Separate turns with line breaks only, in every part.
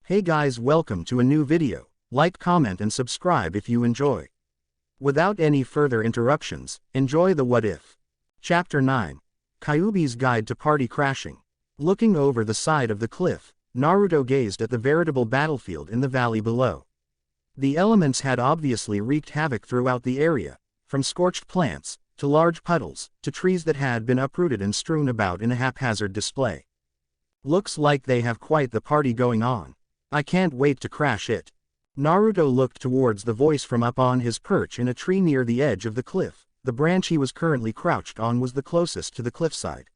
Hey guys, welcome to a new video. Like, comment and subscribe if you enjoy. Without any further interruptions, enjoy the What If. Chapter 9. Kyuubi's Guide to Party Crashing. Looking over the side of the cliff, Naruto gazed at the veritable battlefield in the valley below. The elements had obviously wreaked havoc throughout the area, from scorched plants, to large puddles, to trees that had been uprooted and strewn about in a haphazard display. Looks like they have quite the party going on. I can't wait to crash it. Naruto looked towards the voice from up on his perch in a tree near the edge of the cliff. The branch he was currently crouched on was the closest to the cliffside.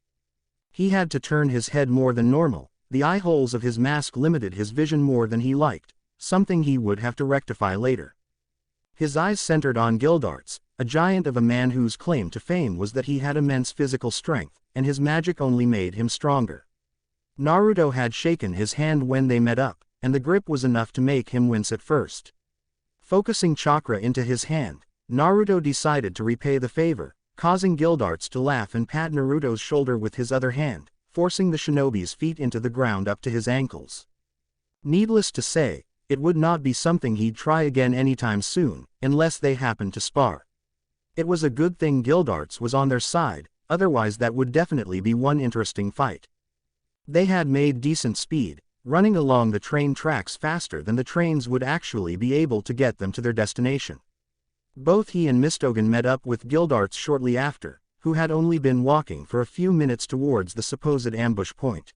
He had to turn his head more than normal. The eye holes of his mask limited his vision more than he liked, something he would have to rectify later. His eyes centered on Gildarts, a giant of a man whose claim to fame was that he had immense physical strength, and his magic only made him stronger. Naruto had shaken his hand when they met up, and the grip was enough to make him wince at first. Focusing chakra into his hand, Naruto decided to repay the favor, causing Gildarts to laugh and pat Naruto's shoulder with his other hand, forcing the shinobi's feet into the ground up to his ankles. Needless to say, it would not be something he'd try again anytime soon, unless they happened to spar. It was a good thing Gildarts was on their side, otherwise that would definitely be one interesting fight. They had made decent speed, running along the train tracks faster than the trains would actually be able to get them to their destination. Both he and Mistogen met up with Gildarts shortly after, who had only been walking for a few minutes towards the supposed ambush point.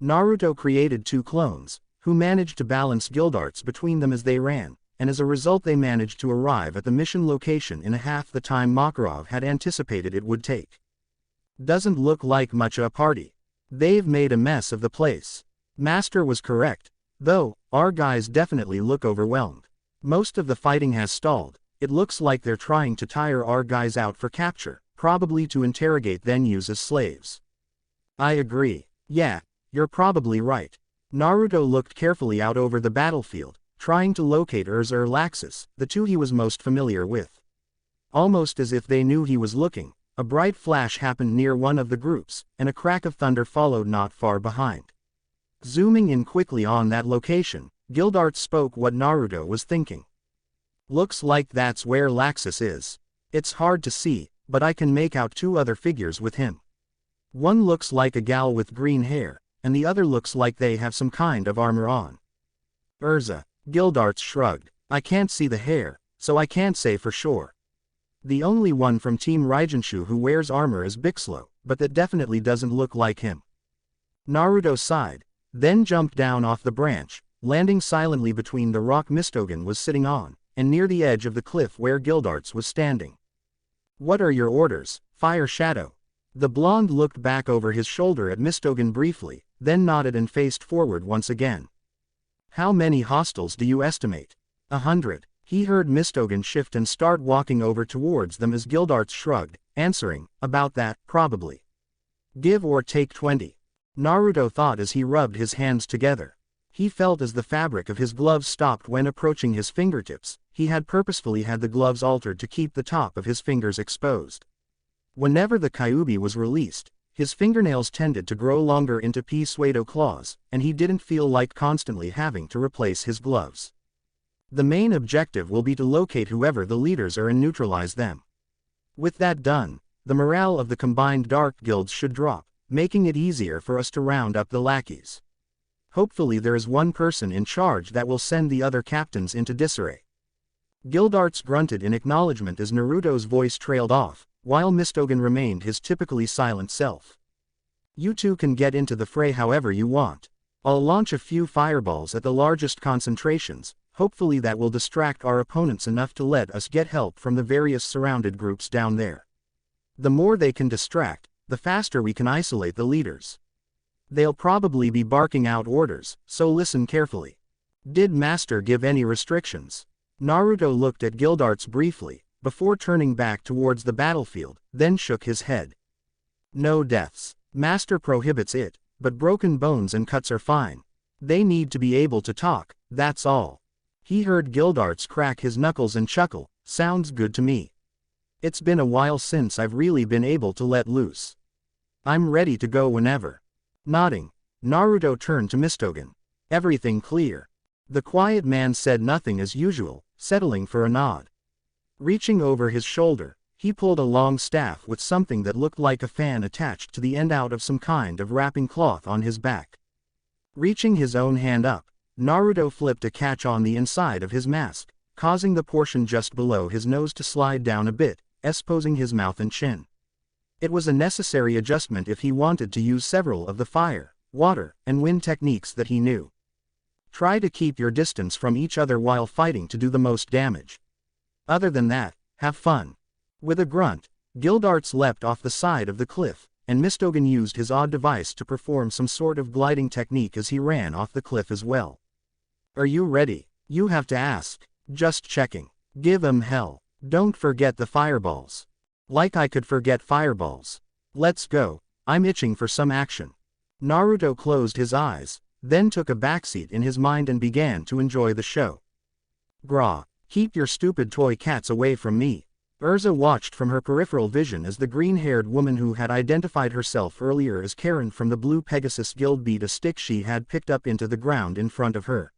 Naruto created two clones, who managed to balance Gildarts between them as they ran, and as a result they managed to arrive at the mission location in half the time Makarov had anticipated it would take. Doesn't look like much a party. They've made a mess of the place. Master was correct, though. Our guys definitely look overwhelmed. Most of the fighting has stalled. It looks like they're trying to tire our guys out for capture, probably to interrogate then use as slaves. I agree. Yeah, you're probably right. Naruto looked carefully out over the battlefield, trying to locate Laxus, the two he was most familiar with. Almost as if they knew he was looking, a bright flash happened near one of the groups, and a crack of thunder followed not far behind. Zooming in quickly on that location, Gildarts spoke what Naruto was thinking. Looks like that's where Laxus is. It's hard to see, but I can make out two other figures with him. One looks like a gal with green hair, and the other looks like they have some kind of armor on. Gildarts shrugged. I can't see the hair, so I can't say for sure. The only one from Team Raijenshu who wears armor is Bixlo, but that definitely doesn't look like him. Naruto sighed, then jumped down off the branch, landing silently between the rock Mistogen was sitting on, and near the edge of the cliff where Gildarts was standing. What are your orders, Fire Shadow? The blonde looked back over his shoulder at Mistogen briefly, then nodded and faced forward once again. How many hostiles do you estimate? 100. He heard Mistogen shift and start walking over towards them as Gildarts shrugged, answering, about that, probably. Give or take 20. Naruto thought as he rubbed his hands together. He felt as the fabric of his gloves stopped when approaching his fingertips. He had purposefully had the gloves altered to keep the top of his fingers exposed. Whenever the Kyuubi was released, his fingernails tended to grow longer into pseudo claws, and he didn't feel like constantly having to replace his gloves. The main objective will be to locate whoever the leaders are and neutralize them. With that done, the morale of the combined dark guilds should drop, making it easier for us to round up the lackeys. Hopefully there is one person in charge that will send the other captains into disarray. Gildarts grunted in acknowledgement as Naruto's voice trailed off, while Mistogen remained his typically silent self. You two can get into the fray however you want. I'll launch a few fireballs at the largest concentrations. Hopefully that will distract our opponents enough to let us get help from the various surrounded groups down there. The more they can distract, the faster we can isolate the leaders. They'll probably be barking out orders, so listen carefully. Did Master give any restrictions? Naruto looked at Gildarts briefly, before turning back towards the battlefield, then shook his head. No deaths. Master prohibits it, but broken bones and cuts are fine. They need to be able to talk, that's all. He heard Gildarts crack his knuckles and chuckle, sounds good to me. It's been a while since I've really been able to let loose. I'm ready to go whenever. Nodding, Naruto turned to Mistogen. Everything clear. The quiet man said nothing as usual, settling for a nod. Reaching over his shoulder, he pulled a long staff with something that looked like a fan attached to the end out of some kind of wrapping cloth on his back. Reaching his own hand up, Naruto flipped a catch on the inside of his mask, causing the portion just below his nose to slide down a bit, exposing his mouth and chin. It was a necessary adjustment if he wanted to use several of the fire, water, and wind techniques that he knew. Try to keep your distance from each other while fighting to do the most damage. Other than that, have fun. With a grunt, Gildarts leapt off the side of the cliff, and Mistogen used his odd device to perform some sort of gliding technique as he ran off the cliff as well. Are you ready? You have to ask. Just checking. Give 'em hell. Don't forget the fireballs. Like I could forget fireballs. Let's go. I'm itching for some action. Naruto closed his eyes, then took a backseat in his mind and began to enjoy the show. Grah, keep your stupid toy cats away from me. Urza watched from her peripheral vision as the green-haired woman who had identified herself earlier as Karen from the Blue Pegasus Guild beat a stick she had picked up into the ground in front of her.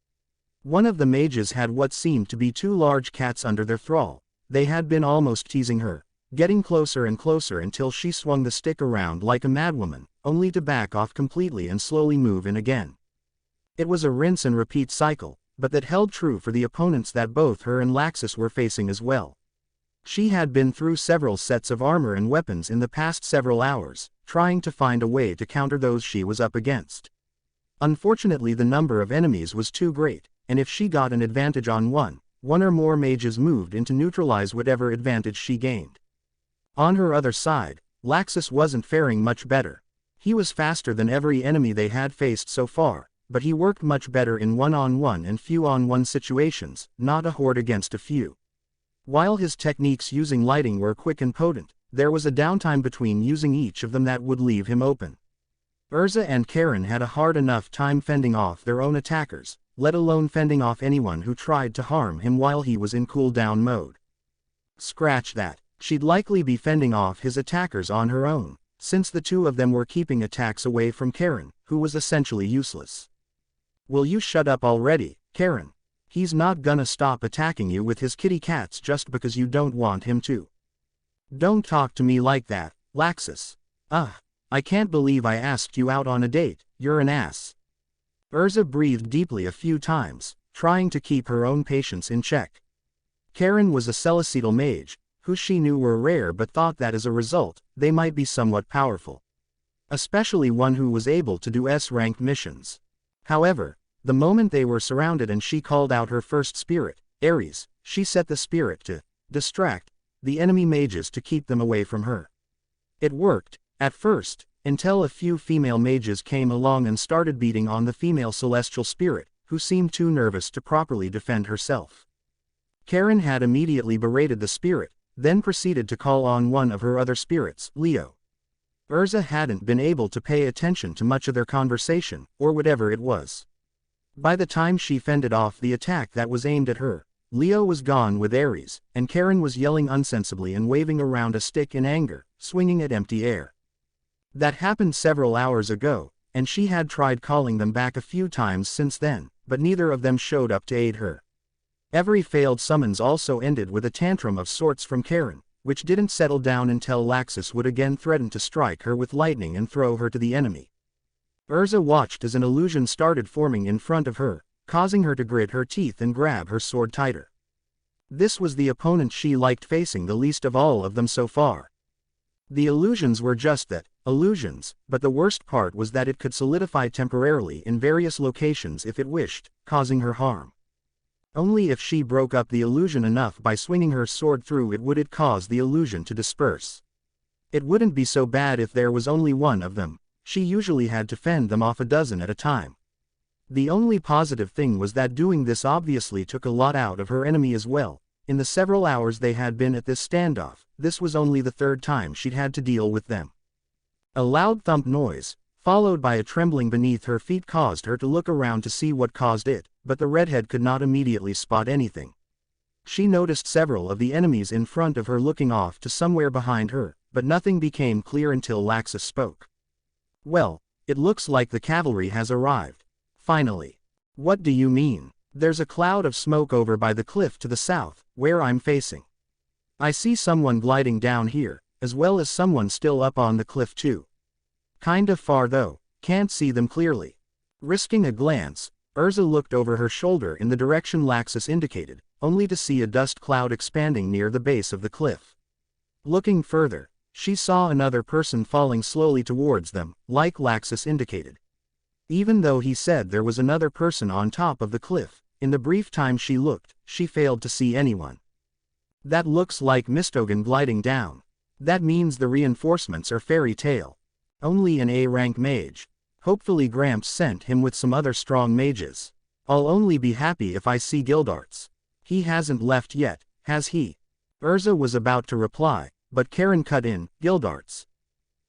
One of the mages had what seemed to be two large cats under their thrall. They had been almost teasing her, getting closer and closer until she swung the stick around like a madwoman, only to back off completely and slowly move in again. It was a rinse and repeat cycle, but that held true for the opponents that both her and Laxus were facing as well. She had been through several sets of armor and weapons in the past several hours, trying to find a way to counter those she was up against. Unfortunately, the number of enemies was too great, and if she got an advantage on one or more mages moved in to neutralize whatever advantage she gained. On her other side, Laxus wasn't faring much better. He was faster than every enemy they had faced so far, but he worked much better in one-on-one and few-on-one situations, not a horde against a few. While his techniques using lighting were quick and potent, there was a downtime between using each of them that would leave him open. Urza and Karen had a hard enough time fending off their own attackers, let alone fending off anyone who tried to harm him while he was in cooldown mode. Scratch that, she'd likely be fending off his attackers on her own, since the two of them were keeping attacks away from Karen, who was essentially useless. Will you shut up already, Karen? He's not gonna stop attacking you with his kitty cats just because you don't want him to. Don't talk to me like that, Laxus. I can't believe I asked you out on a date, you're an ass. Urza breathed deeply a few times, trying to keep her own patience in check. Karen was a Celestial mage, who she knew were rare but thought that as a result, they might be somewhat powerful. Especially one who was able to do S-ranked missions. However, the moment they were surrounded and she called out her first spirit, Ares, she set the spirit to distract the enemy mages to keep them away from her. It worked, at first, until a few female mages came along and started beating on the female celestial spirit, who seemed too nervous to properly defend herself. Karen had immediately berated the spirit, then proceeded to call on one of her other spirits, Leo. Urza hadn't been able to pay attention to much of their conversation, or whatever it was. By the time she fended off the attack that was aimed at her, Leo was gone with Ares, and Karen was yelling unsensibly and waving around a stick in anger, swinging at empty air. That happened several hours ago, and she had tried calling them back a few times since then, but neither of them showed up to aid her. Every failed summons also ended with a tantrum of sorts from Karen, which didn't settle down until Laxus would again threaten to strike her with lightning and throw her to the enemy. Urza watched as an illusion started forming in front of her, causing her to grit her teeth and grab her sword tighter. This was the opponent she liked facing the least of all of them so far. The illusions were just that, illusions, but the worst part was that it could solidify temporarily in various locations if it wished, causing her harm. Only if she broke up the illusion enough by swinging her sword through it would it cause the illusion to disperse. It wouldn't be so bad if there was only one of them, she usually had to fend them off a dozen at a time. The only positive thing was that doing this obviously took a lot out of her enemy as well. In the several hours they had been at this standoff, this was only the third time she'd had to deal with them. A loud thump noise, followed by a trembling beneath her feet, caused her to look around to see what caused it, but the redhead could not immediately spot anything. She noticed several of the enemies in front of her looking off to somewhere behind her, but nothing became clear until Laxus spoke. Well, it looks like the cavalry has arrived. Finally. What do you mean? There's a cloud of smoke over by the cliff to the south, where I'm facing. I see someone gliding down here, as well as someone still up on the cliff too. Kind of far though, can't see them clearly. Risking a glance, Urza looked over her shoulder in the direction Laxus indicated, only to see a dust cloud expanding near the base of the cliff. Looking further, she saw another person falling slowly towards them, like Laxus indicated. Even though he said there was another person on top of the cliff, in the brief time she looked, she failed to see anyone. That looks like Mistogan gliding down. That means the reinforcements are fairy tale. Only an A-rank mage. Hopefully Gramps sent him with some other strong mages. I'll only be happy if I see Gildarts. He hasn't left yet, has he? Urza was about to reply, but Karen cut in, Gildarts.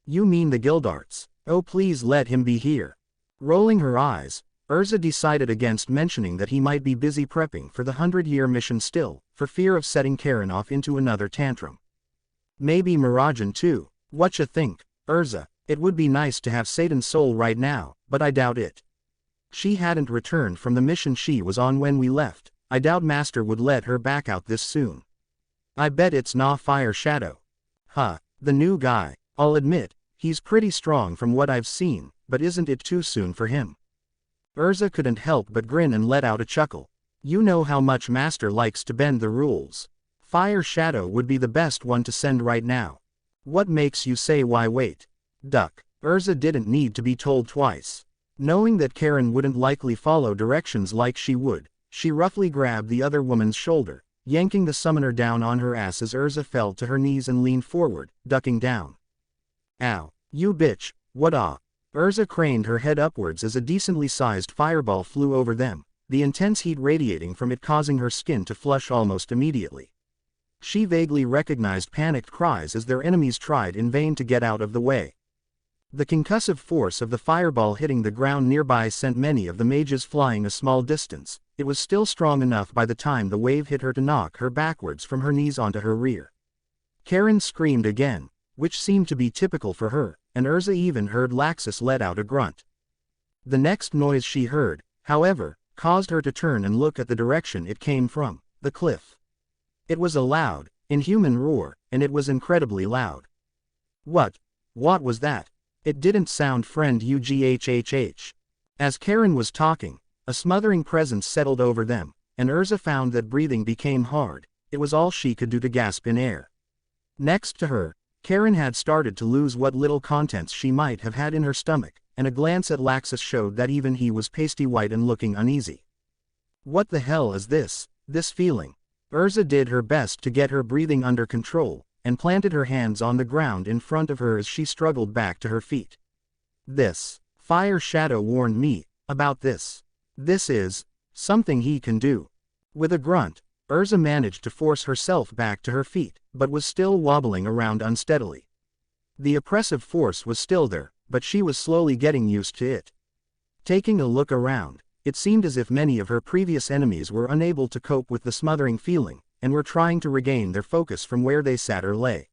You mean the Gildarts? Oh, please let him be here. Rolling her eyes, Urza decided against mentioning that he might be busy prepping for the 100-year mission still, for fear of setting Karen off into another tantrum. Maybe Mirajan too. Whatcha think, Urza? It would be nice to have Satan's soul right now, but I doubt it. She hadn't returned from the mission she was on when we left. I doubt Master would let her back out this soon. I bet it's Na Fire Shadow. Huh, the new guy. I'll admit, he's pretty strong from what I've seen, but isn't it too soon for him? Urza couldn't help but grin and let out a chuckle. You know how much Master likes to bend the rules. Fire Shadow would be the best one to send right now. What makes you say why wait? Duck. Urza didn't need to be told twice. Knowing that Karen wouldn't likely follow directions like she would, she roughly grabbed the other woman's shoulder, yanking the summoner down on her ass as Urza fell to her knees and leaned forward, ducking down. Ow. You bitch, what Urza craned her head upwards as a decently sized fireball flew over them, the intense heat radiating from it causing her skin to flush almost immediately. She vaguely recognized panicked cries as their enemies tried in vain to get out of the way. The concussive force of the fireball hitting the ground nearby sent many of the mages flying a small distance. It was still strong enough by the time the wave hit her to knock her backwards from her knees onto her rear. Karen screamed again, which seemed to be typical for her, and Urza even heard Laxus let out a grunt. The next noise she heard, however, caused her to turn and look at the direction it came from, the cliff. It was a loud, inhuman roar, and it was incredibly loud. What was that? It didn't sound friend UGHHH. As Karen was talking, a smothering presence settled over them, and Urza found that breathing became hard. It was all she could do to gasp in air. Next to her, Karen had started to lose what little contents she might have had in her stomach, and a glance at Laxus showed that even he was pasty white and looking uneasy. What the hell is this feeling? Urza did her best to get her breathing under control, and planted her hands on the ground in front of her as she struggled back to her feet. This Fire Shadow warned me about this. This is something he can do. With a grunt, Urza managed to force herself back to her feet, but was still wobbling around unsteadily. The oppressive force was still there, but she was slowly getting used to it. Taking a look around, it seemed as if many of her previous enemies were unable to cope with the smothering feeling, and were trying to regain their focus from where they sat or lay.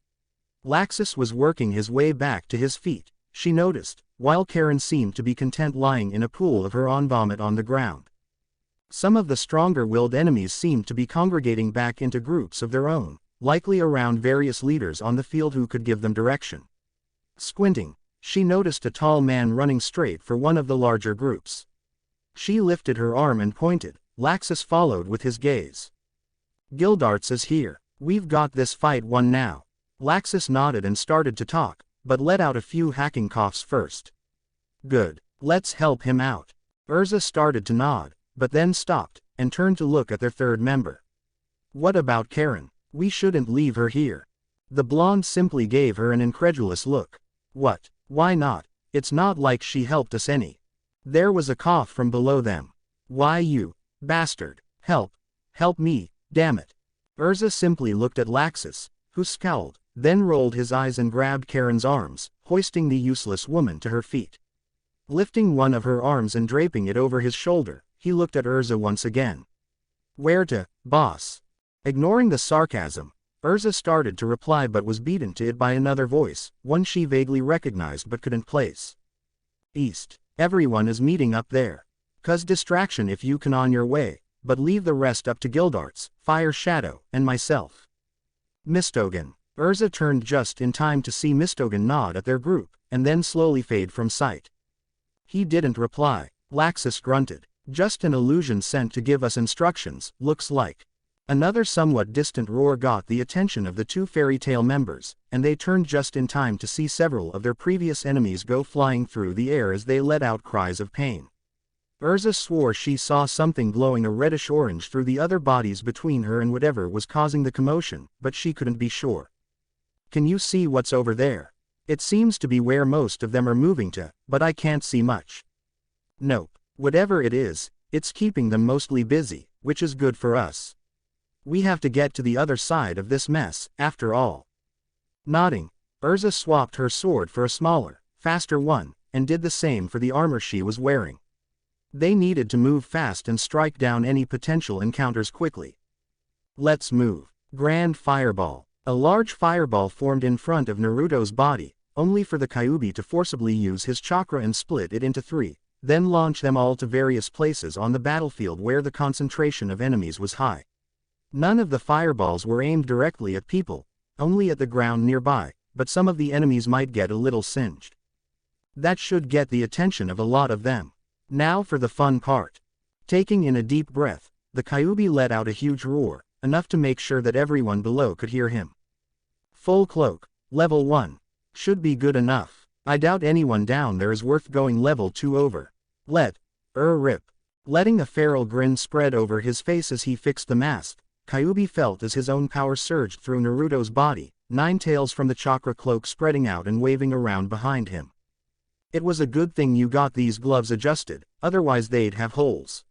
Laxus was working his way back to his feet, she noticed, while Karen seemed to be content lying in a pool of her own vomit on the ground. Some of the stronger-willed enemies seemed to be congregating back into groups of their own, likely around various leaders on the field who could give them direction. Squinting, she noticed a tall man running straight for one of the larger groups. She lifted her arm and pointed. Laxus followed with his gaze. Gildarts is here. We've got this fight won now. Laxus nodded and started to talk, but let out a few hacking coughs first. Good. Let's help him out. Urza started to nod, but then stopped, and turned to look at their third member. What about Karen? We shouldn't leave her here. The blonde simply gave her an incredulous look. What? Why not? It's not like she helped us any. There was a cough from below them. Why you bastard. Help me, damn it. Urza simply looked at Laxus, who scowled, then rolled his eyes and grabbed Karen's arms, hoisting the useless woman to her feet. Lifting one of her arms and draping it over his shoulder, he looked at Urza once again. Where to, boss? Ignoring the sarcasm, Urza started to reply but was beaten to it by another voice, one she vaguely recognized but couldn't place. East. Everyone is meeting up there. 'Cause distraction if you can on your way, but leave the rest up to Gildarts, Fire Shadow, and myself. Mistogen. Urza turned just in time to see Mistogen nod at their group, and then slowly fade from sight. He didn't reply. Laxus grunted. Just an illusion sent to give us instructions, looks like. Another somewhat distant roar got the attention of the two fairy tale members, and they turned just in time to see several of their previous enemies go flying through the air as they let out cries of pain. Urza swore she saw something glowing a reddish-orange through the other bodies between her and whatever was causing the commotion, but she couldn't be sure. Can you see what's over there? It seems to be where most of them are moving to, but I can't see much. Nope. Whatever it is, it's keeping them mostly busy, which is good for us. We have to get to the other side of this mess, after all. Nodding, Urza swapped her sword for a smaller, faster one, and did the same for the armor she was wearing. They needed to move fast and strike down any potential encounters quickly. Let's move. Grand Fireball. A large fireball formed in front of Naruto's body, only for the Kyuubi to forcibly use his chakra and split it into three, then launch them all to various places on the battlefield where the concentration of enemies was high. None of the fireballs were aimed directly at people, only at the ground nearby, but some of the enemies might get a little singed. That should get the attention of a lot of them. Now for the fun part. Taking in a deep breath, the Kyuubi let out a huge roar, enough to make sure that everyone below could hear him. Full cloak, level 1. Should be good enough. I doubt anyone down there is worth going level 2 over. Rip. Letting a feral grin spread over his face as he fixed the mask, Kyuubi felt as his own power surged through Naruto's body, 9 tails from the chakra cloak spreading out and waving around behind him. It was a good thing you got these gloves adjusted, otherwise they'd have holes.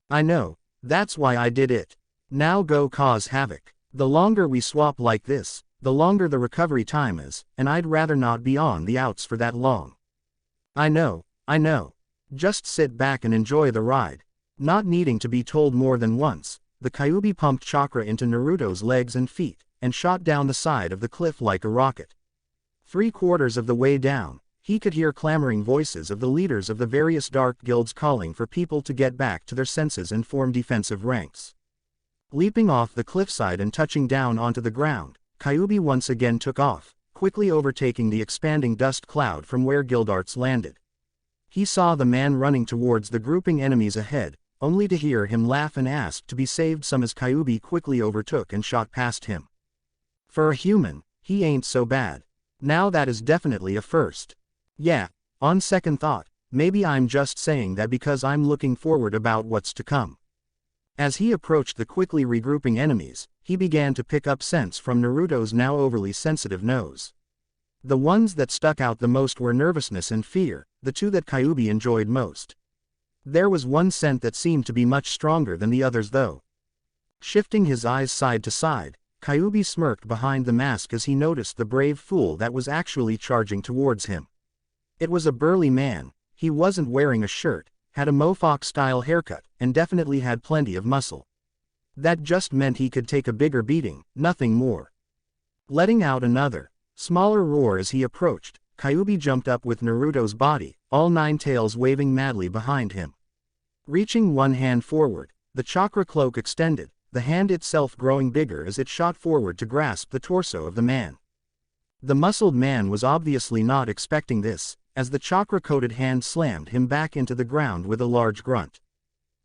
I know, that's why I did it. Now go cause havoc. The longer we swap like this, the longer the recovery time is, and I'd rather not be on the outs for that long. I know. Just sit back and enjoy the ride. Not needing to be told more than once, the Kyuubi pumped chakra into Naruto's legs and feet, and shot down the side of the cliff like a rocket. 3/4 of the way down, he could hear clamoring voices of the leaders of the various dark guilds calling for people to get back to their senses and form defensive ranks. Leaping off the cliffside and touching down onto the ground, Kyuubi once again took off, quickly overtaking the expanding dust cloud from where Gildarts landed. He saw the man running towards the grouping enemies ahead, only to hear him laugh and ask to be saved some as Kyuubi quickly overtook and shot past him. For a human, he ain't so bad. Now that is definitely a first. Yeah, on second thought, maybe I'm just saying that because I'm looking forward about what's to come. As he approached the quickly regrouping enemies, he began to pick up scents from Naruto's now overly sensitive nose. The ones that stuck out the most were nervousness and fear, the two that Kyuubi enjoyed most. There was one scent that seemed to be much stronger than the others though. Shifting his eyes side to side, Kyuubi smirked behind the mask as he noticed the brave fool that was actually charging towards him. It was a burly man, he wasn't wearing a shirt, had a mohawk-style haircut, and definitely had plenty of muscle. That just meant he could take a bigger beating, nothing more. Letting out another, smaller roar as he approached, Kyuubi jumped up with Naruto's body, all 9 tails waving madly behind him. Reaching one hand forward, the chakra cloak extended, the hand itself growing bigger as it shot forward to grasp the torso of the man. The muscled man was obviously not expecting this, as the chakra-coated hand slammed him back into the ground with a large grunt.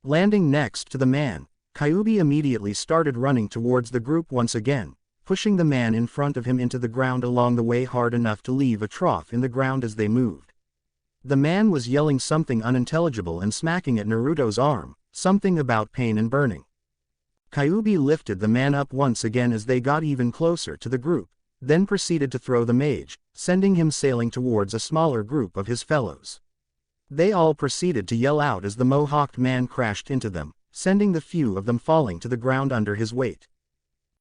Landing next to the man, Kyuubi immediately started running towards the group once again, pushing the man in front of him into the ground along the way hard enough to leave a trough in the ground as they moved. The man was yelling something unintelligible and smacking at Naruto's arm, something about pain and burning. Kyuubi lifted the man up once again as they got even closer to the group, then proceeded to throw the mage, sending him sailing towards a smaller group of his fellows. They all proceeded to yell out as the mohawked man crashed into them, sending the few of them falling to the ground under his weight.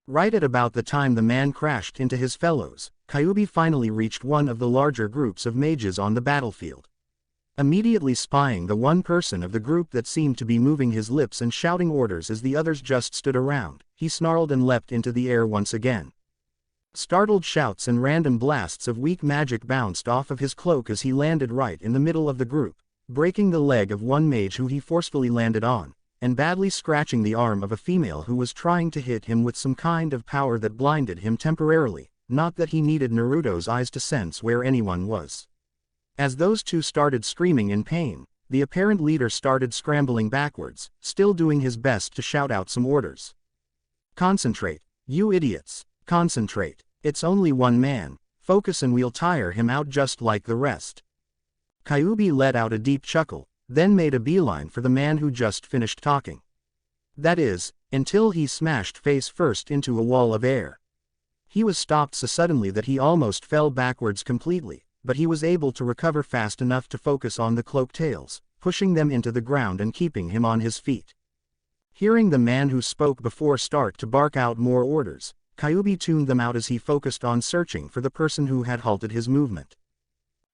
Right at about the time the man crashed into his fellows, Kyuubi finally reached one of the larger groups of mages on the battlefield. Immediately spying the one person of the group that seemed to be moving his lips and shouting orders as the others just stood around, he snarled and leapt into the air once again. Startled shouts and random blasts of weak magic bounced off of his cloak as he landed right in the middle of the group, breaking the leg of one mage who he forcefully landed on, and badly scratching the arm of a female who was trying to hit him with some kind of power that blinded him temporarily, not that he needed Naruto's eyes to sense where anyone was. As those two started screaming in pain, the apparent leader started scrambling backwards, still doing his best to shout out some orders. "Concentrate, you idiots, concentrate, it's only one man, focus and we'll tire him out just like the rest." Kyuubi let out a deep chuckle, then made a beeline for the man who just finished talking. That is, until he smashed face first into a wall of air. He was stopped so suddenly that he almost fell backwards completely, but he was able to recover fast enough to focus on the cloak tails, pushing them into the ground and keeping him on his feet. Hearing the man who spoke before start to bark out more orders, Kyuubi tuned them out as he focused on searching for the person who had halted his movement.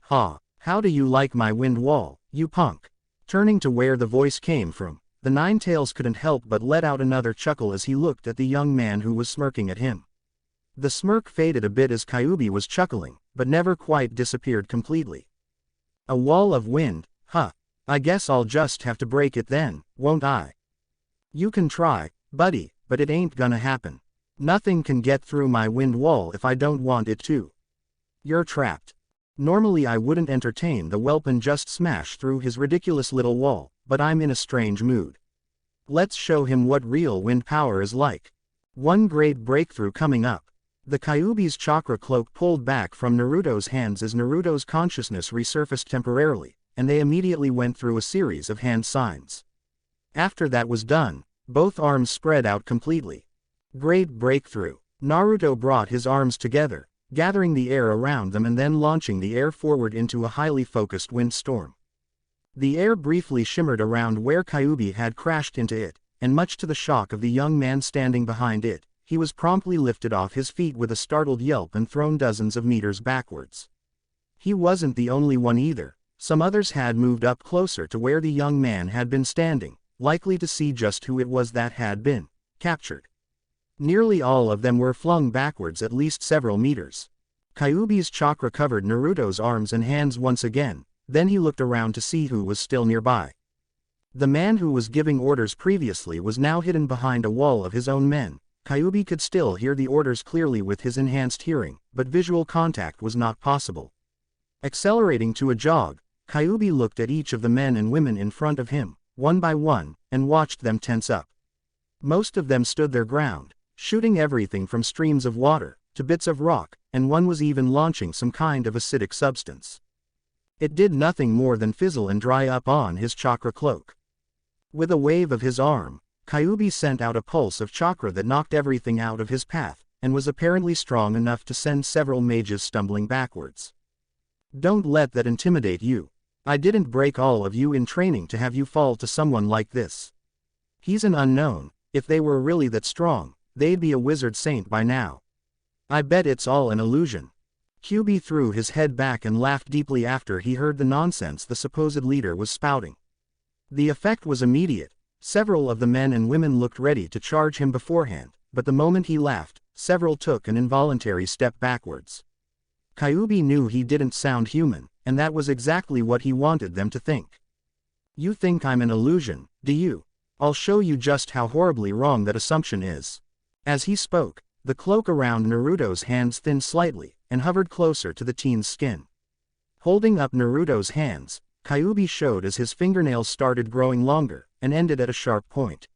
"Ha, how do you like my wind wall, you punk?" Turning to where the voice came from, the Nine-Tails couldn't help but let out another chuckle as he looked at the young man who was smirking at him. The smirk faded a bit as Kyuubi was chuckling, but never quite disappeared completely. "A wall of wind, huh? I guess I'll just have to break it then, won't I? You can try, buddy, but it ain't gonna happen. Nothing can get through my wind wall if I don't want it to. You're trapped." Normally I wouldn't entertain the whelp and just smash through his ridiculous little wall, but I'm in a strange mood. Let's show him what real wind power is like. One great breakthrough coming up. The Kyuubi's chakra cloak pulled back from Naruto's hands as Naruto's consciousness resurfaced temporarily, and they immediately went through a series of hand signs. After that was done, both arms spread out completely. Great breakthrough. Naruto brought his arms together, gathering the air around them and then launching the air forward into a highly focused windstorm. The air briefly shimmered around where Kyuubi had crashed into it, and much to the shock of the young man standing behind it, he was promptly lifted off his feet with a startled yelp and thrown dozens of meters backwards. He wasn't the only one either. Some others had moved up closer to where the young man had been standing, likely to see just who it was that had been captured. Nearly all of them were flung backwards at least several meters. Kyuubi's chakra covered Naruto's arms and hands once again, then he looked around to see who was still nearby. The man who was giving orders previously was now hidden behind a wall of his own men. Kyuubi could still hear the orders clearly with his enhanced hearing, but visual contact was not possible. Accelerating to a jog, Kyuubi looked at each of the men and women in front of him, one by one, and watched them tense up. Most of them stood their ground, shooting everything from streams of water to bits of rock, and one was even launching some kind of acidic substance. It did nothing more than fizzle and dry up on his chakra cloak. With a wave of his arm, Kyuubi sent out a pulse of chakra that knocked everything out of his path, and was apparently strong enough to send several mages stumbling backwards. "Don't let that intimidate you. I didn't break all of you in training to have you fall to someone like this. He's an unknown. If they were really that strong, they'd be a wizard saint by now. I bet it's all an illusion." Kyuubi threw his head back and laughed deeply after he heard the nonsense the supposed leader was spouting. The effect was immediate. Several of the men and women looked ready to charge him beforehand, but the moment he laughed, several took an involuntary step backwards. Kyuubi knew he didn't sound human, and that was exactly what he wanted them to think. "You think I'm an illusion, do you? I'll show you just how horribly wrong that assumption is." As he spoke, the cloak around Naruto's hands thinned slightly, and hovered closer to the teen's skin. Holding up Naruto's hands, Kyuubi showed as his fingernails started growing longer, and ended at a sharp point.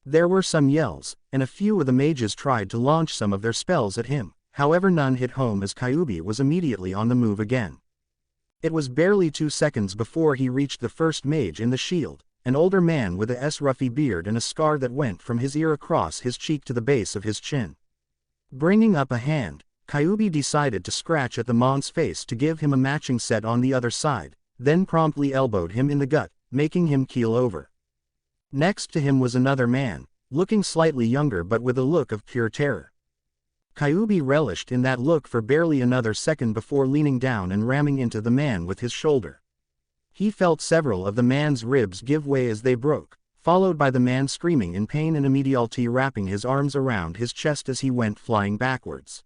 There were some yells, and a few of the mages tried to launch some of their spells at him, however none hit home as Kyuubi was immediately on the move again. It was barely 2 seconds before he reached the first mage in the shield, an older man with a ruffy beard and a scar that went from his ear across his cheek to the base of his chin. Bringing up a hand, Kyuubi decided to scratch at the mon's face to give him a matching set on the other side, then promptly elbowed him in the gut, making him keel over. Next to him was another man, looking slightly younger but with a look of pure terror. Kyuubi relished in that look for barely another second before leaning down and ramming into the man with his shoulder. He felt several of the man's ribs give way as they broke, followed by the man screaming in pain and immediately wrapping his arms around his chest as he went flying backwards.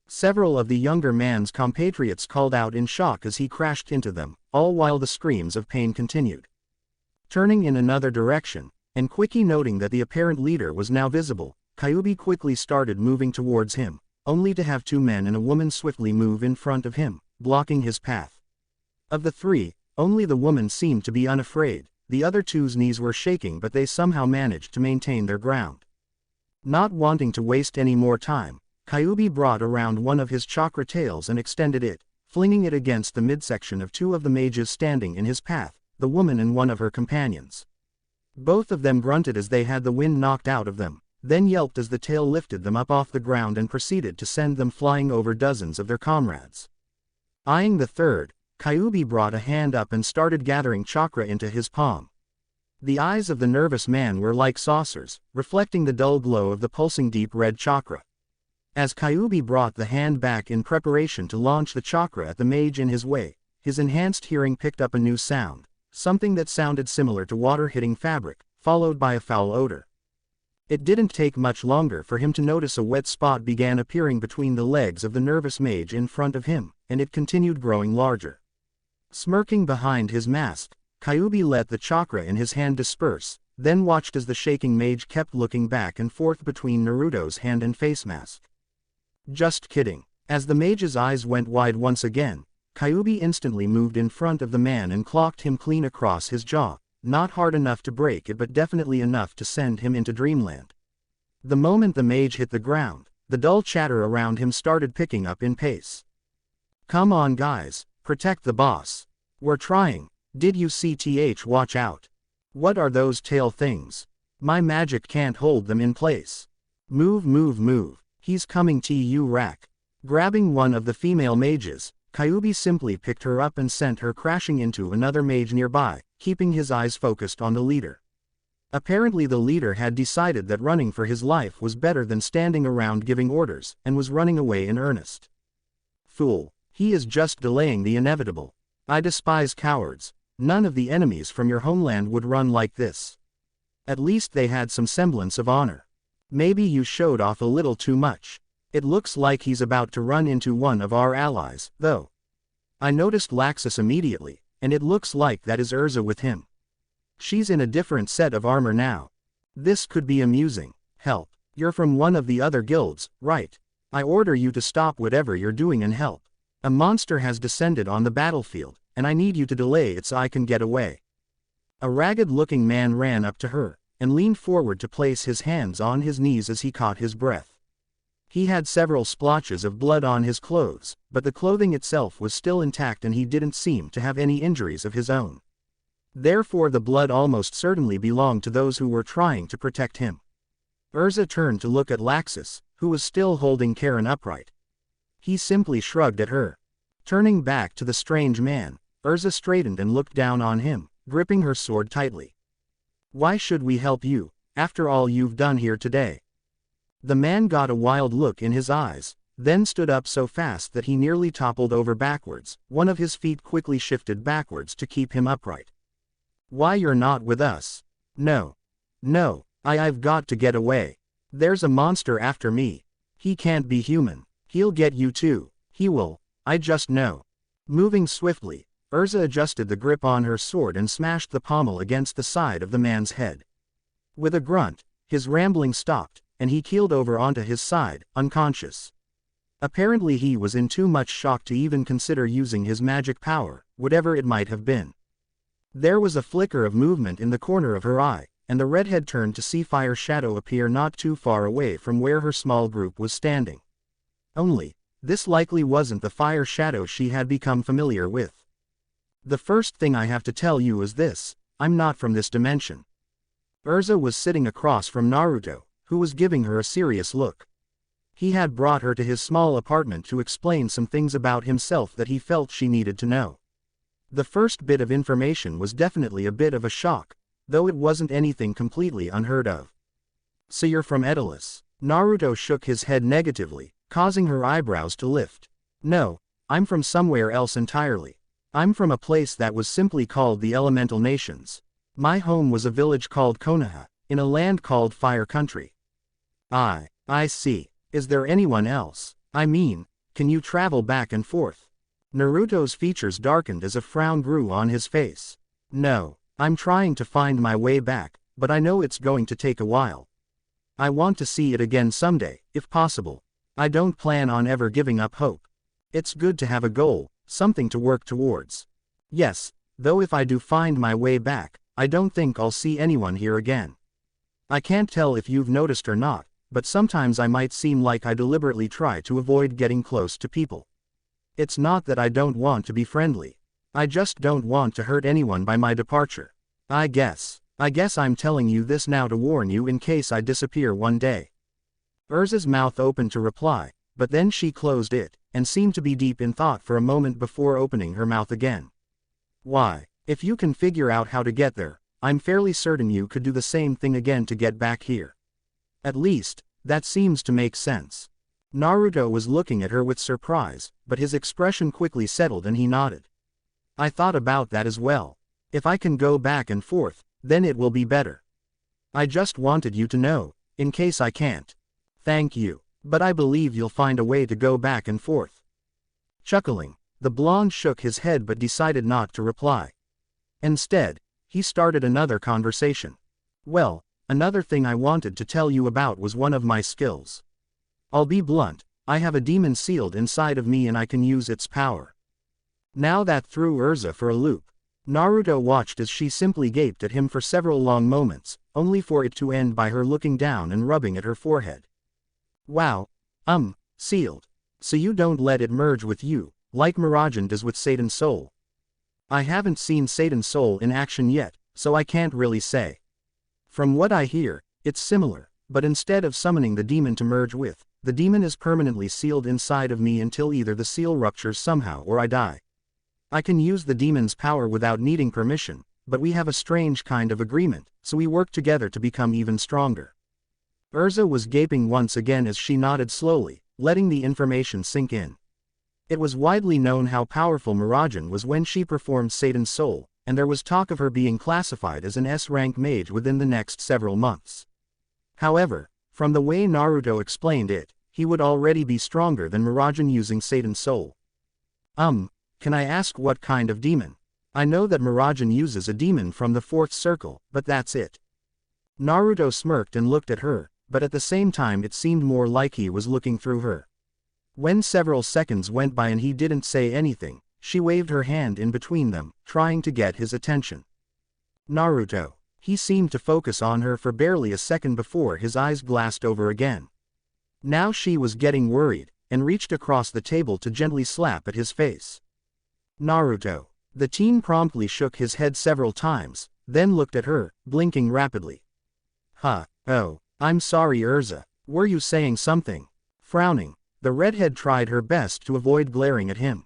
Several of the younger man's compatriots called out in shock as he crashed into them, all while the screams of pain continued. Turning in another direction, and quickly noting that the apparent leader was now visible, Kyuubi quickly started moving towards him, only to have two men and a woman swiftly move in front of him, blocking his path. Of the three, only the woman seemed to be unafraid. The other two's knees were shaking, but they somehow managed to maintain their ground. Not wanting to waste any more time, Kyuubi brought around one of his chakra tails and extended it, flinging it against the midsection of two of the mages standing in his path, the woman and one of her companions. Both of them grunted as they had the wind knocked out of them, then yelped as the tail lifted them up off the ground and proceeded to send them flying over dozens of their comrades. Eyeing the third, Kyuubi brought a hand up and started gathering chakra into his palm. The eyes of the nervous man were like saucers, reflecting the dull glow of the pulsing deep red chakra. As Kyuubi brought the hand back in preparation to launch the chakra at the mage in his way, his enhanced hearing picked up a new sound, something that sounded similar to water hitting fabric, followed by a foul odor. It didn't take much longer for him to notice a wet spot began appearing between the legs of the nervous mage in front of him, and it continued growing larger. Smirking behind his mask, Kyuubi let the chakra in his hand disperse, then watched as the shaking mage kept looking back and forth between Naruto's hand and face mask. Just kidding. As the mage's eyes went wide once again, Kyuubi instantly moved in front of the man and clocked him clean across his jaw, not hard enough to break it but definitely enough to send him into dreamland. The moment the mage hit the ground, the dull chatter around him started picking up in pace. "Come on guys, protect the boss. We're trying. Did you see watch out. What are those tail things? My magic can't hold them in place. Move move move. He's coming rack." Grabbing one of the female mages, Kyuubi simply picked her up and sent her crashing into another mage nearby, keeping his eyes focused on the leader. Apparently the leader had decided that running for his life was better than standing around giving orders, and was running away in earnest. Fool, he is just delaying the inevitable. I despise cowards. None of the enemies from your homeland would run like this. At least they had some semblance of honor. Maybe you showed off a little too much. It looks like he's about to run into one of our allies, though. I noticed Laxus immediately, and it looks like that is Urza with him. She's in a different set of armor now. This could be amusing. Help. You're from one of the other guilds, right? I order you to stop whatever you're doing and help. A monster has descended on the battlefield, and I need you to delay it so I can get away. A ragged-looking man ran up to her, and leaned forward to place his hands on his knees as he caught his breath. He had several splotches of blood on his clothes, but the clothing itself was still intact and he didn't seem to have any injuries of his own. Therefore the blood almost certainly belonged to those who were trying to protect him. Urza turned to look at Laxus, who was still holding Karen upright. He simply shrugged at her. Turning back to the strange man, Urza straightened and looked down on him, gripping her sword tightly. Why should we help you, after all you've done here today? The man got a wild look in his eyes, then stood up so fast that he nearly toppled over backwards. One of his feet quickly shifted backwards to keep him upright. Why you're not with us? No. No, I've got to get away. There's a monster after me. He can't be human. He'll get you too. He will, I just know. Moving swiftly, Urza adjusted the grip on her sword and smashed the pommel against the side of the man's head. With a grunt, his rambling stopped, and he keeled over onto his side, unconscious. Apparently he was in too much shock to even consider using his magic power, whatever it might have been. There was a flicker of movement in the corner of her eye, and the redhead turned to see Fire Shadow appear not too far away from where her small group was standing. Only, this likely wasn't the Fire Shadow she had become familiar with. The first thing I have to tell you is this: I'm not from this dimension. Urza was sitting across from Naruto, who was giving her a serious look. He had brought her to his small apartment to explain some things about himself that he felt she needed to know. The first bit of information was definitely a bit of a shock, though it wasn't anything completely unheard of. So you're from Edelus? Naruto shook his head negatively, causing her eyebrows to lift. No, I'm from somewhere else entirely. I'm from a place that was simply called the Elemental Nations. My home was a village called Konoha, in a land called Fire Country. I see. Is there anyone else? I mean, Can you travel back and forth? Naruto's features darkened as a frown grew on his face. No, I'm trying to find my way back, but I know it's going to take a while. I want to see it again someday, if possible. I don't plan on ever giving up hope. It's good to have a goal, something to work towards. Yes, though if I do find my way back, I don't think I'll see anyone here again. I can't tell if you've noticed or not, but sometimes I might seem like I deliberately try to avoid getting close to people. It's not that I don't want to be friendly. I just don't want to hurt anyone by my departure. I guess I'm telling you this now to warn you in case I disappear one day. Urza's mouth opened to reply, but then she closed it, and seemed to be deep in thought for a moment before opening her mouth again. Why, if you can figure out how to get there, I'm fairly certain you could do the same thing again to get back here. At least, that seems to make sense. Naruto was looking at her with surprise, but his expression quickly settled and he nodded. I thought about that as well. If I can go back and forth, then it will be better. I just wanted you to know, in case I can't. Thank you, but I believe you'll find a way to go back and forth. Chuckling, the blonde shook his head but decided not to reply. Instead, he started another conversation. Well, another thing I wanted to tell you about was one of my skills. I'll be blunt, I have a demon sealed inside of me and I can use its power. Now that threw Urza for a loop. Naruto watched as she simply gaped at him for several long moments, only for it to end by her looking down and rubbing at her forehead. Wow. Sealed. So you don't let it merge with you, like Miragen does with Seiden's soul. I haven't seen Seiden's soul in action yet, so I can't really say. From what I hear, it's similar, but instead of summoning the demon to merge with, the demon is permanently sealed inside of me until either the seal ruptures somehow or I die. I can use the demon's power without needing permission, but we have a strange kind of agreement, so we work together to become even stronger. Urza was gaping once again as she nodded slowly, letting the information sink in. It was widely known how powerful Miragen was when she performed Seiden's soul, and there was talk of her being classified as an S-rank mage within the next several months. However, from the way Naruto explained it, he would already be stronger than Miragen using Seiden's soul. Can I ask what kind of demon? I know that Miragen uses a demon from the fourth circle, but that's it. Naruto smirked and looked at her, but at the same time it seemed more like he was looking through her. When several seconds went by and he didn't say anything, she waved her hand in between them, trying to get his attention. Naruto. He seemed to focus on her for barely a second before his eyes glassed over again. Now she was getting worried, and reached across the table to gently slap at his face. Naruto. The teen promptly shook his head several times, then looked at her, blinking rapidly. Oh, I'm sorry Urza, were you saying something? Frowning, the redhead tried her best to avoid glaring at him.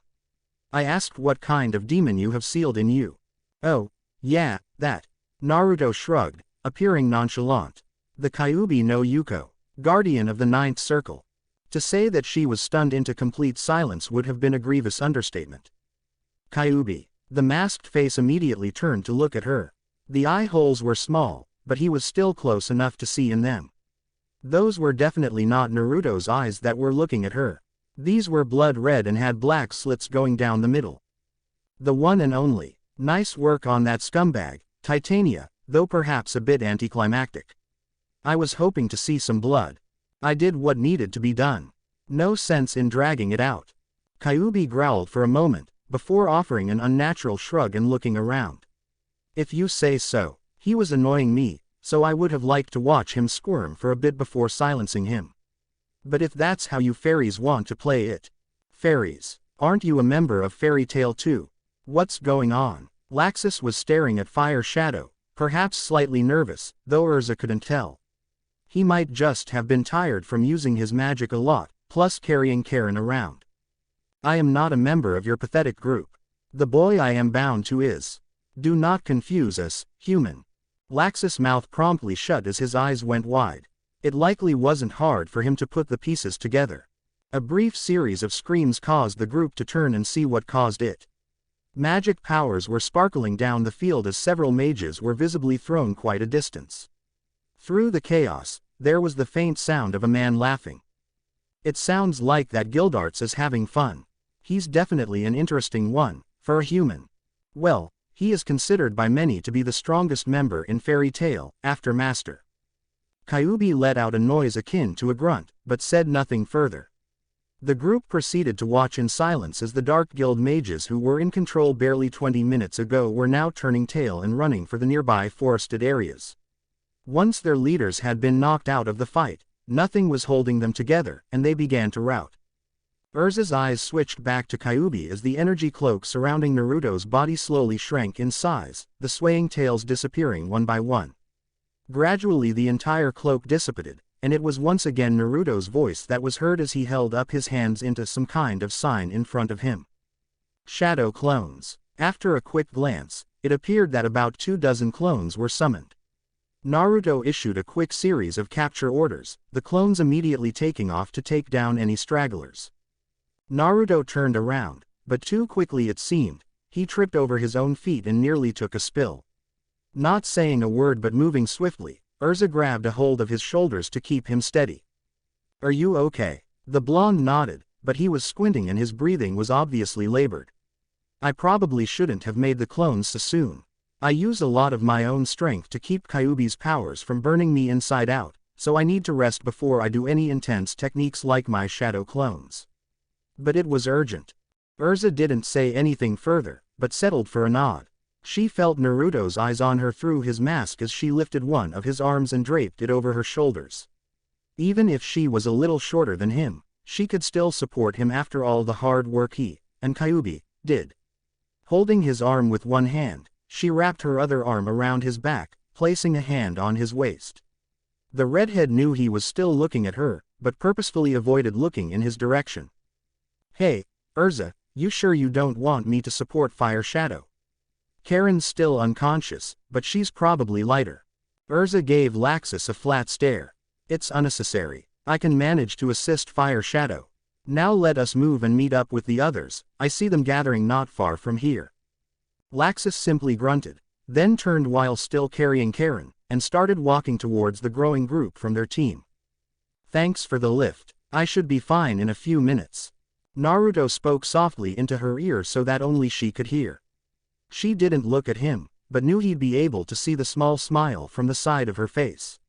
I asked what kind of demon you have sealed in you. Oh, yeah, that. Naruto shrugged, appearing nonchalant. The Kyuubi no Yuko, guardian of the ninth circle. To say that she was stunned into complete silence would have been a grievous understatement. Kyuubi. The masked face immediately turned to look at her. The eye holes were small, but he was still close enough to see in them. Those were definitely not Naruto's eyes that were looking at her. These were blood red and had black slits going down the middle. The one and only. Nice work on that scumbag, Titania, though perhaps a bit anticlimactic. I was hoping to see some blood. I did what needed to be done. No sense in dragging it out. Kyuubi growled for a moment, before offering an unnatural shrug and looking around. If you say so. He was annoying me, so I would have liked to watch him squirm for a bit before silencing him. But if that's how you fairies want to play it. Fairies, aren't you a member of Fairy Tail too? What's going on? Laxus was staring at Fire Shadow, perhaps slightly nervous, though Urza couldn't tell. He might just have been tired from using his magic a lot, plus carrying Karen around. I am not a member of your pathetic group. The boy I am bound to is. Do not confuse us, human. Laxus' mouth promptly shut as his eyes went wide. It likely wasn't hard for him to put the pieces together. A brief series of screams caused the group to turn and see what caused it. Magic powers were sparkling down the field as several mages were visibly thrown quite a distance. Through the chaos, there was the faint sound of a man laughing. It sounds like that Gildarts is having fun. He's definitely an interesting one, for a human. Well, he is considered by many to be the strongest member in Fairy Tail, after Master. Kyuubi let out a noise akin to a grunt, but said nothing further. The group proceeded to watch in silence as the Dark Guild mages who were in control barely 20 minutes ago were now turning tail and running for the nearby forested areas. Once their leaders had been knocked out of the fight, nothing was holding them together, and they began to rout. Urza's eyes switched back to Kyuubi as the energy cloak surrounding Naruto's body slowly shrank in size, the swaying tails disappearing one by one. Gradually the entire cloak dissipated, and it was once again Naruto's voice that was heard as he held up his hands into some kind of sign in front of him. Shadow clones. After a quick glance, it appeared that about 24 clones were summoned. Naruto issued a quick series of capture orders, the clones immediately taking off to take down any stragglers. Naruto turned around, but too quickly it seemed, he tripped over his own feet and nearly took a spill. Not saying a word but moving swiftly, Urza grabbed a hold of his shoulders to keep him steady. "Are you okay?" The blonde nodded, but he was squinting and his breathing was obviously labored. "I probably shouldn't have made the clones so soon. I use a lot of my own strength to keep Kyuubi's powers from burning me inside out, so I need to rest before I do any intense techniques like my shadow clones." But it was urgent. Urza didn't say anything further, but settled for a nod. She felt Naruto's eyes on her through his mask as she lifted one of his arms and draped it over her shoulders. Even if she was a little shorter than him, she could still support him after all the hard work he, and Kyuubi, did. Holding his arm with one hand, she wrapped her other arm around his back, placing a hand on his waist. The redhead knew he was still looking at her, but purposefully avoided looking in his direction. "Hey, Urza, you sure you don't want me to support Fire Shadow? Karen's still unconscious, but she's probably lighter." Urza gave Laxus a flat stare. "It's unnecessary. I can manage to assist Fire Shadow. Now let us move and meet up with the others, I see them gathering not far from here." Laxus simply grunted, then turned while still carrying Karen, and started walking towards the growing group from their team. "Thanks for the lift. I should be fine in a few minutes." Naruto spoke softly into her ear so that only she could hear. She didn't look at him, but knew he'd be able to see the small smile from the side of her face.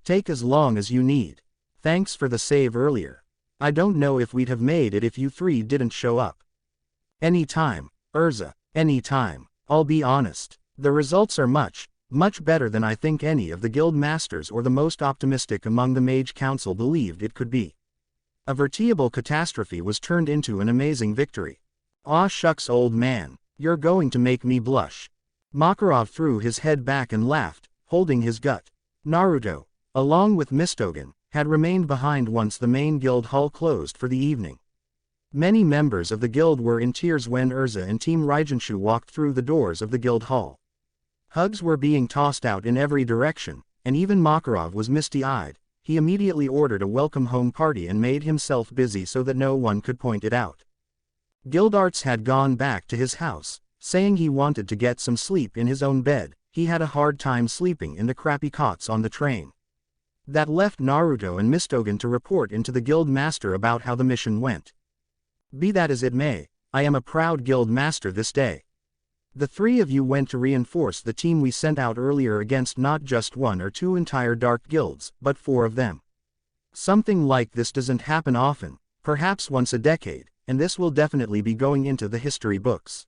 "Take as long as you need. Thanks for the save earlier. I don't know if we'd have made it if you three didn't show up." "Any time, Urza, any time. I'll be honest, the results are much better than I think any of the guild masters or the most optimistic among the Mage Council believed it could be." A vertible catastrophe was turned into an amazing victory. "Aw shucks old man. You're going to make me blush." Makarov threw his head back and laughed, holding his gut. Naruto, along with Mistogen, had remained behind once the main guild hall closed for the evening. Many members of the guild were in tears when Urza and Team Raijenshu walked through the doors of the guild hall. Hugs were being tossed out in every direction, and even Makarov was misty-eyed. He immediately ordered a welcome home party and made himself busy so that no one could point it out. Gildarts had gone back to his house, saying he wanted to get some sleep in his own bed. He had a hard time sleeping in the crappy cots on the train. That left Naruto and Mistogen to report into the guild master about how the mission went. "Be that as it may, I am a proud guild master this day. The three of you went to reinforce the team we sent out earlier against not just one or two entire dark guilds, but 4 of them. Something like this doesn't happen often, perhaps once a decade, and this will definitely be going into the history books.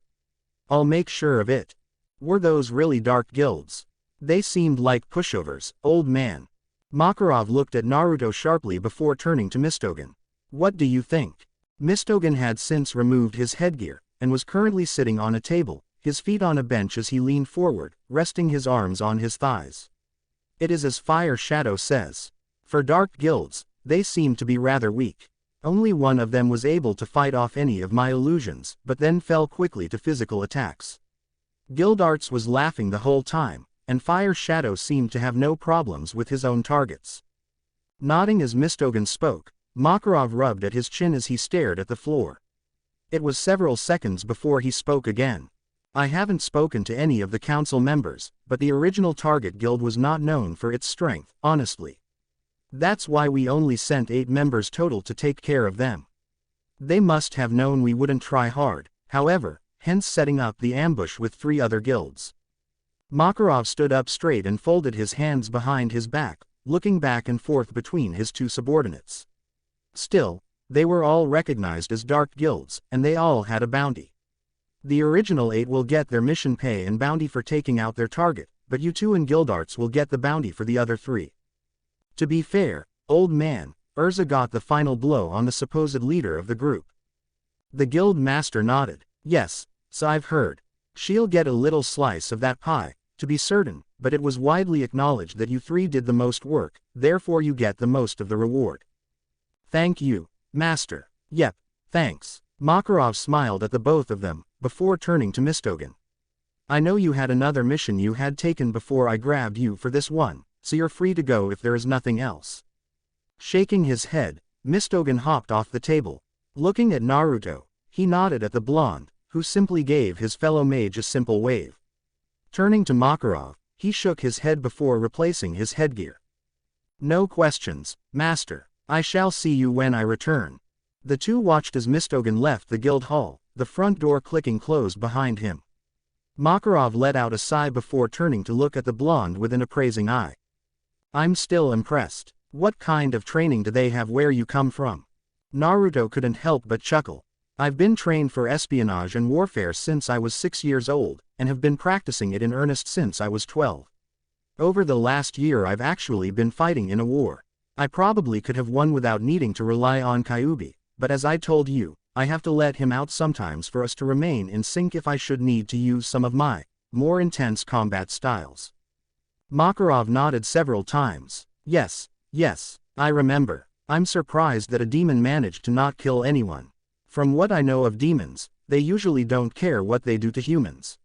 I'll make sure of it. Were those really dark guilds? They seemed like pushovers, old man." Makarov looked at Naruto sharply before turning to Mistogen. "What do you think?" Mistogen had since removed his headgear, and was currently sitting on a table, his feet on a bench as he leaned forward, resting his arms on his thighs. "It is as Fire Shadow says. For dark guilds, they seem to be rather weak. Only one of them was able to fight off any of my illusions, but then fell quickly to physical attacks. Gildarts was laughing the whole time, and Fire Shadow seemed to have no problems with his own targets." Nodding as Mistogen spoke, Makarov rubbed at his chin as he stared at the floor. It was several seconds before he spoke again. "I haven't spoken to any of the council members, but the original target guild was not known for its strength, honestly. That's why we only sent 8 members total to take care of them. They must have known we wouldn't try hard, however, hence setting up the ambush with 3 other guilds. Makarov stood up straight and folded his hands behind his back, looking back and forth between his 2 subordinates. Still, they were all recognized as dark guilds, and they all had a bounty. The original 8 will get their mission pay and bounty for taking out their target, but you 2 and Guildarts will get the bounty for the other 3. To be fair, old man, Urza got the final blow on the supposed leader of the group. The guild master nodded. Yes, so I've heard. She'll get a little slice of that pie, to be certain, but it was widely acknowledged that you 3 did the most work, therefore you get the most of the reward. Thank you, master. Yep, thanks. Makarov smiled at the both of them, before turning to Mistogen. I know you had another mission you had taken before I grabbed you for this one, so you're free to go if there is nothing else. Shaking his head, Mistogen hopped off the table. Looking at Naruto, he nodded at the blonde, who simply gave his fellow mage a simple wave. Turning to Makarov, he shook his head before replacing his headgear. No questions, master. I shall see you when I return. The 2 watched as Mistogen left the guild hall, the front door clicking closed behind him. Makarov let out a sigh before turning to look at the blonde with an appraising eye. I'm still impressed. What kind of training do they have where you come from? Naruto couldn't help but chuckle. I've been trained for espionage and warfare since I was 6 years old, and have been practicing it in earnest since I was 12. Over the last year I've actually been fighting in a war. I probably could have won without needing to rely on Kyuubi, but as I told you, I have to let him out sometimes for us to remain in sync if I should need to use some of my more intense combat styles. Makarov nodded several times. Yes, I remember. I'm surprised that a demon managed to not kill anyone. From what I know of demons, they usually don't care what they do to humans.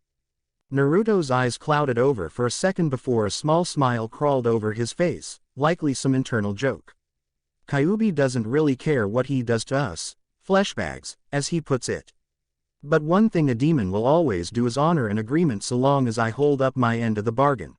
Naruto's eyes clouded over for a second before a small smile crawled over his face, likely some internal joke. Kyuubi doesn't really care what he does to us, fleshbags, as he puts it. But one thing a demon will always do is honor an agreement so long as I hold up my end of the bargain.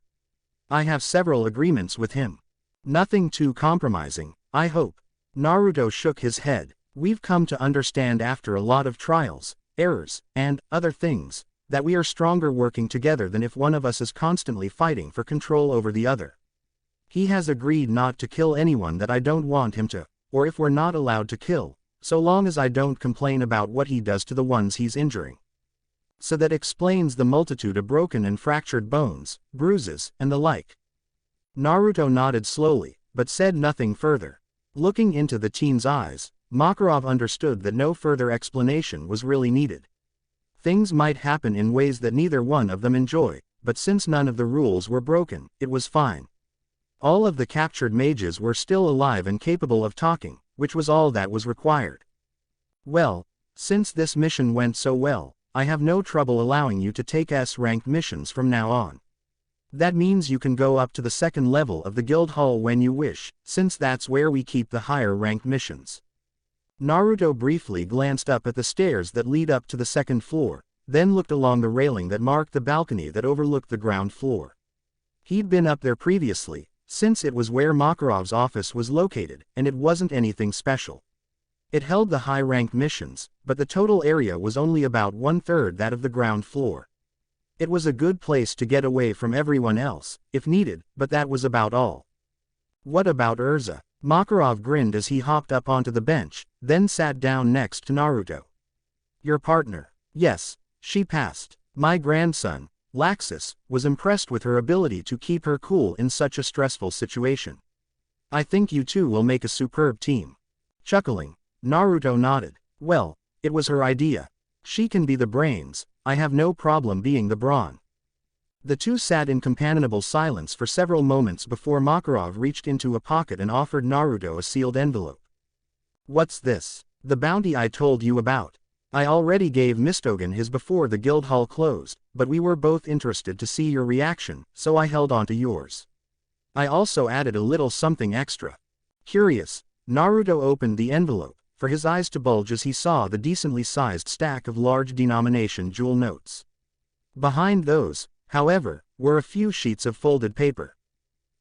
I have several agreements with him. Nothing too compromising, I hope. Naruto shook his head. We've come to understand after a lot of trials, errors, and other things, that we are stronger working together than if one of us is constantly fighting for control over the other. He has agreed not to kill anyone that I don't want him to, or if we're not allowed to kill, so long as I don't complain about what he does to the ones he's injuring. So that explains the multitude of broken and fractured bones, bruises, and the like. Naruto nodded slowly, but said nothing further. Looking into the teen's eyes, Makarov understood that no further explanation was really needed. Things might happen in ways that neither one of them enjoy, but since none of the rules were broken, it was fine. All of the captured mages were still alive and capable of talking, which was all that was required. Well, since this mission went so well, I have no trouble allowing you to take S-ranked missions from now on. That means you can go up to the 2nd level of the guild hall when you wish, since that's where we keep the higher-ranked missions. Naruto briefly glanced up at the stairs that lead up to the 2nd floor, then looked along the railing that marked the balcony that overlooked the ground floor. He'd been up there previously, since it was where Makarov's office was located, and it wasn't anything special. It held the high-ranked missions, but the total area was only about 1/3 that of the ground floor. It was a good place to get away from everyone else, if needed, but that was about all. What about Urza? Makarov grinned as he hopped up onto the bench, then sat down next to Naruto. Your partner? Yes, she passed. My grandson, Laxus, was impressed with her ability to keep her cool in such a stressful situation. I think you two will make a superb team. Chuckling, Naruto nodded. Well, it was her idea. She can be the brains, I have no problem being the brawn. The two sat in companionable silence for several moments before Makarov reached into a pocket and offered Naruto a sealed envelope. What's this? The bounty I told you about. I already gave Mistogen his before the guild hall closed, but we were both interested to see your reaction, so I held on to yours. I also added a little something extra. Curious, Naruto opened the envelope, for his eyes to bulge as he saw the decently sized stack of large denomination jewel notes. Behind those, however, were a few sheets of folded paper.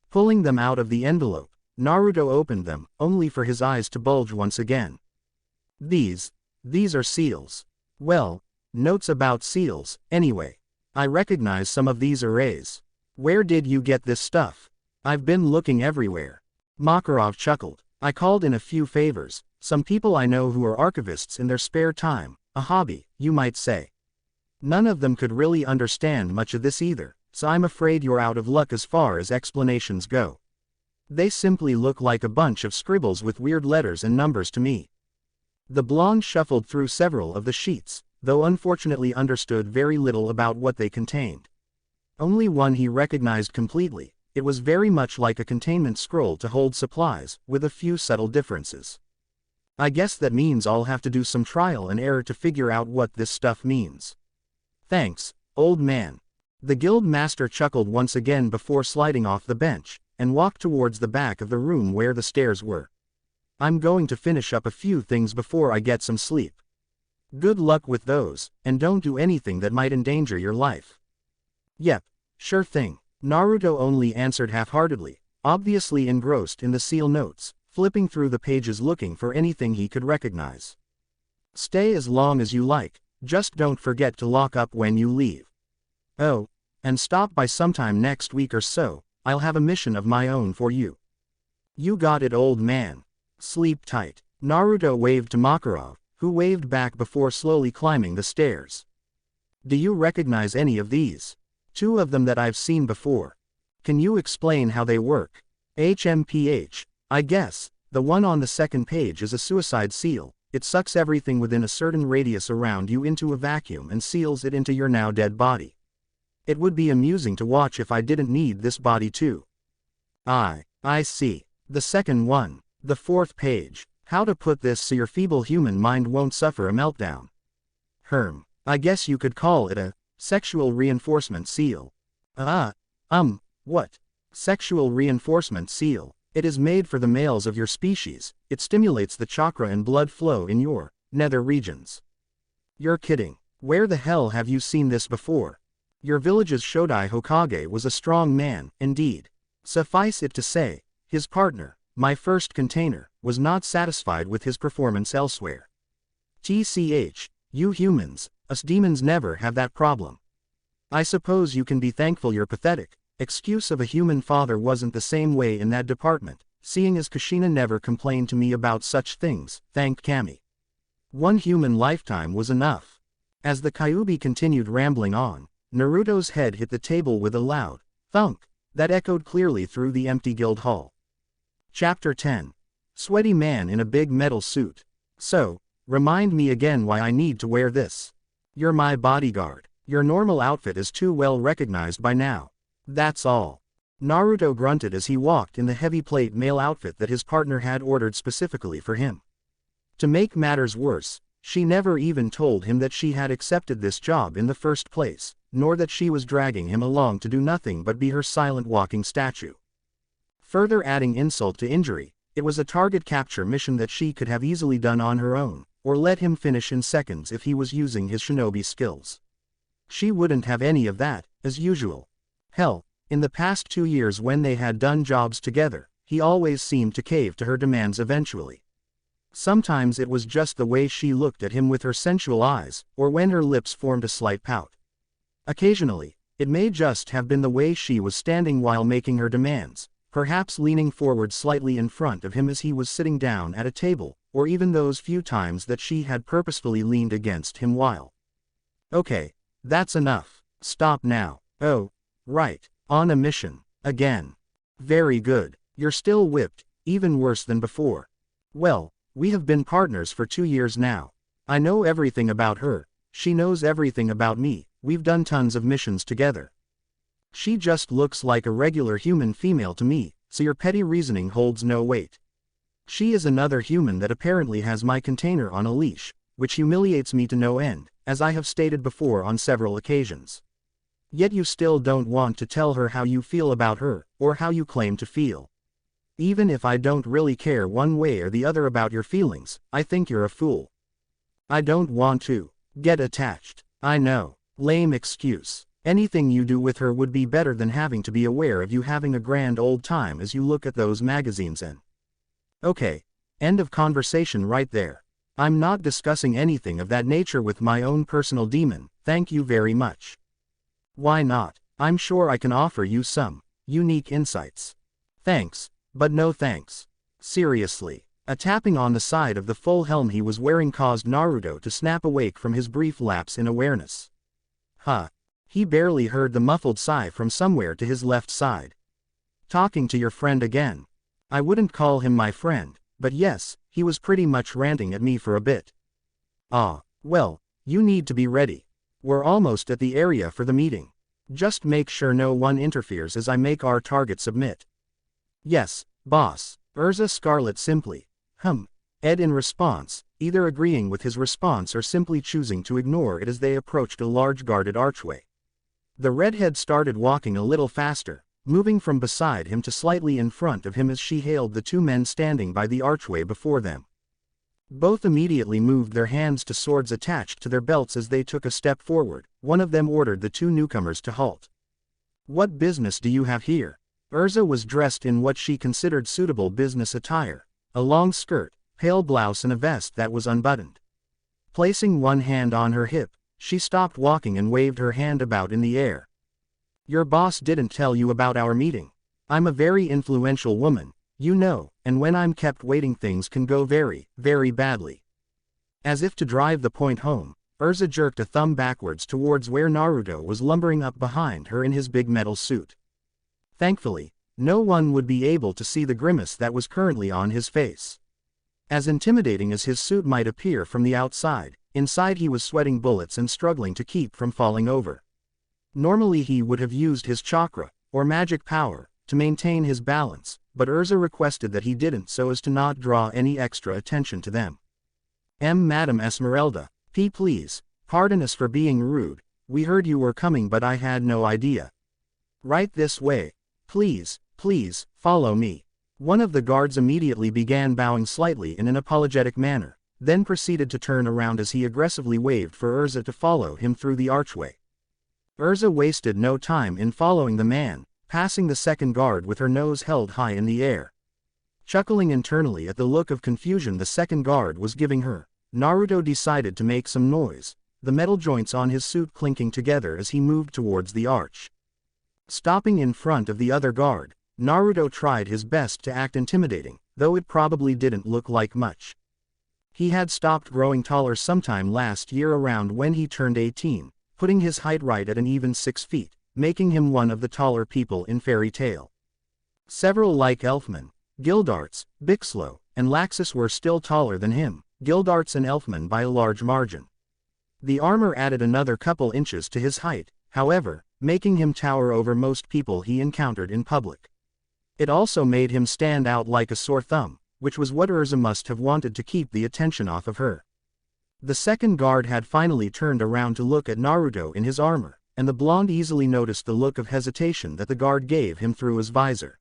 Pulling them out of the envelope, Naruto opened them, only for his eyes to bulge once again. These are seals. Well, notes about seals, anyway. I recognize some of these arrays. Where did you get this stuff? I've been looking everywhere. Makarov chuckled. I called in a few favors, some people I know who are archivists in their spare time, a hobby, you might say. None of them could really understand much of this either, so I'm afraid you're out of luck as far as explanations go. They simply look like a bunch of scribbles with weird letters and numbers to me. The blonde shuffled through several of the sheets, though unfortunately understood very little about what they contained. Only one he recognized completely. It was very much like a containment scroll to hold supplies, with a few subtle differences. I guess that means I'll have to do some trial and error to figure out what this stuff means. Thanks, old man. The guild master chuckled once again before sliding off the bench, and walked towards the back of the room where the stairs were. I'm going to finish up a few things before I get some sleep. Good luck with those, and don't do anything that might endanger your life. Yep, sure thing. Naruto only answered half-heartedly, obviously engrossed in the seal notes, flipping through the pages looking for anything he could recognize. Stay as long as you like, just don't forget to lock up when you leave. Oh, and stop by sometime next week or so, I'll have a mission of my own for you. You got it, old man. Sleep tight. Naruto waved to Makarov, who waved back before slowly climbing the stairs. Do you recognize any of these? Two of them that I've seen before. Can you explain how they work? HMPH. I guess, the one on the second page is a suicide seal. It sucks everything within a certain radius around you into a vacuum and seals it into your now dead body. It would be amusing to watch if I didn't need this body too. I see. The second one. The fourth page. How to put this so your feeble human mind won't suffer a meltdown. I guess you could call it a sexual reinforcement seal. What? Sexual reinforcement seal. It is made for the males of your species. It stimulates the chakra and blood flow in your nether regions. You're kidding. Where the hell have you seen this before? Your village's Shodai Hokage was a strong man, indeed. Suffice it to say, his partner, my first container, was not satisfied with his performance elsewhere. TCH, you humans, us demons never have that problem. I suppose you can be thankful you're pathetic. Excuse of a human father wasn't the same way in that department, seeing as Kushina never complained to me about such things, thanked Kami. One human lifetime was enough. As the Kyuubi continued rambling on, Naruto's head hit the table with a loud thunk that echoed clearly through the empty guild hall. Chapter 10. Sweaty man in a big metal suit. So, remind me again why I need to wear this. You're my bodyguard. Your normal outfit is too well recognized by now. That's all. Naruto grunted as he walked in the heavy plate mail outfit that his partner had ordered specifically for him. To make matters worse, she never even told him that she had accepted this job in the first place, nor that she was dragging him along to do nothing but be her silent walking statue. Further adding insult to injury, it was a target capture mission that she could have easily done on her own, or let him finish in seconds if he was using his shinobi skills. She wouldn't have any of that, as usual. Hell, in the past 2 years when they had done jobs together, he always seemed to cave to her demands eventually. Sometimes it was just the way she looked at him with her sensual eyes, or when her lips formed a slight pout. Occasionally, it may just have been the way she was standing while making her demands, perhaps leaning forward slightly in front of him as he was sitting down at a table, or even those few times that she had purposefully leaned against him while. Okay, that's enough. Stop now. Oh, right, on a mission, again. Very good, you're still whipped, even worse than before. Well, we have been partners for 2 years now. I know everything about her, she knows everything about me, we've done tons of missions together. She just looks like a regular human female to me, so your petty reasoning holds no weight. She is another human that apparently has my container on a leash, which humiliates me to no end, as I have stated before on several occasions. Yet you still don't want to tell her how you feel about her, or how you claim to feel. Even if I don't really care one way or the other about your feelings, I think you're a fool. I don't want to get attached. I know. Lame excuse. Anything you do with her would be better than having to be aware of you having a grand old time as you look at those magazines and. Okay. End of conversation right there. I'm not discussing anything of that nature with my own personal demon, thank you very much. Why not? I'm sure I can offer you some unique insights. Thanks, but no thanks. Seriously. A tapping on the side of the full helm he was wearing caused Naruto to snap awake from his brief lapse in awareness. Huh. He barely heard the muffled sigh from somewhere to his left side. Talking to your friend again. I wouldn't call him my friend, but yes, he was pretty much ranting at me for a bit. Ah, well, you need to be ready. We're almost at the area for the meeting. Just make sure no one interferes as I make our target submit. Yes, boss. Urza Scarlet simply. Ed in response, either agreeing with his response or simply choosing to ignore it as they approached a large guarded archway. The redhead started walking a little faster, moving from beside him to slightly in front of him as she hailed the two men standing by the archway before them. Both immediately moved their hands to swords attached to their belts as they took a step forward. One of them ordered the two newcomers to halt. What business do you have here? Urza was dressed in what she considered suitable business attire, a long skirt, pale blouse and a vest that was unbuttoned. Placing one hand on her hip, she stopped walking and waved her hand about in the air. Your boss didn't tell you about our meeting. I'm a very influential woman, you know, and when I'm kept waiting things can go very, very badly. As if to drive the point home, Urza jerked a thumb backwards towards where Naruto was lumbering up behind her in his big metal suit. Thankfully, no one would be able to see the grimace that was currently on his face. As intimidating as his suit might appear from the outside, inside he was sweating bullets and struggling to keep from falling over. Normally he would have used his chakra, or magic power, to maintain his balance, but Urza requested that he didn't so as to not draw any extra attention to them. Madam Esmeralda, please, pardon us for being rude, we heard you were coming but I had no idea. Right this way. Please, follow me. One of the guards immediately began bowing slightly in an apologetic manner, then proceeded to turn around as he aggressively waved for Urza to follow him through the archway. Urza wasted no time in following the man, passing the second guard with her nose held high in the air. Chuckling internally at the look of confusion the second guard was giving her, Naruto decided to make some noise, the metal joints on his suit clinking together as he moved towards the arch. Stopping in front of the other guard, Naruto tried his best to act intimidating, though it probably didn't look like much. He had stopped growing taller sometime last year around when he turned 18, putting his height right at an even 6 feet, making him one of the taller people in Fairy Tail. Several like Elfman, Gildarts, Bixlow, and Laxus were still taller than him, Gildarts and Elfman by a large margin. The armor added another couple inches to his height, however, making him tower over most people he encountered in public. It also made him stand out like a sore thumb, which was what Urza must have wanted to keep the attention off of her. The second guard had finally turned around to look at Naruto in his armor, and the blonde easily noticed the look of hesitation that the guard gave him through his visor.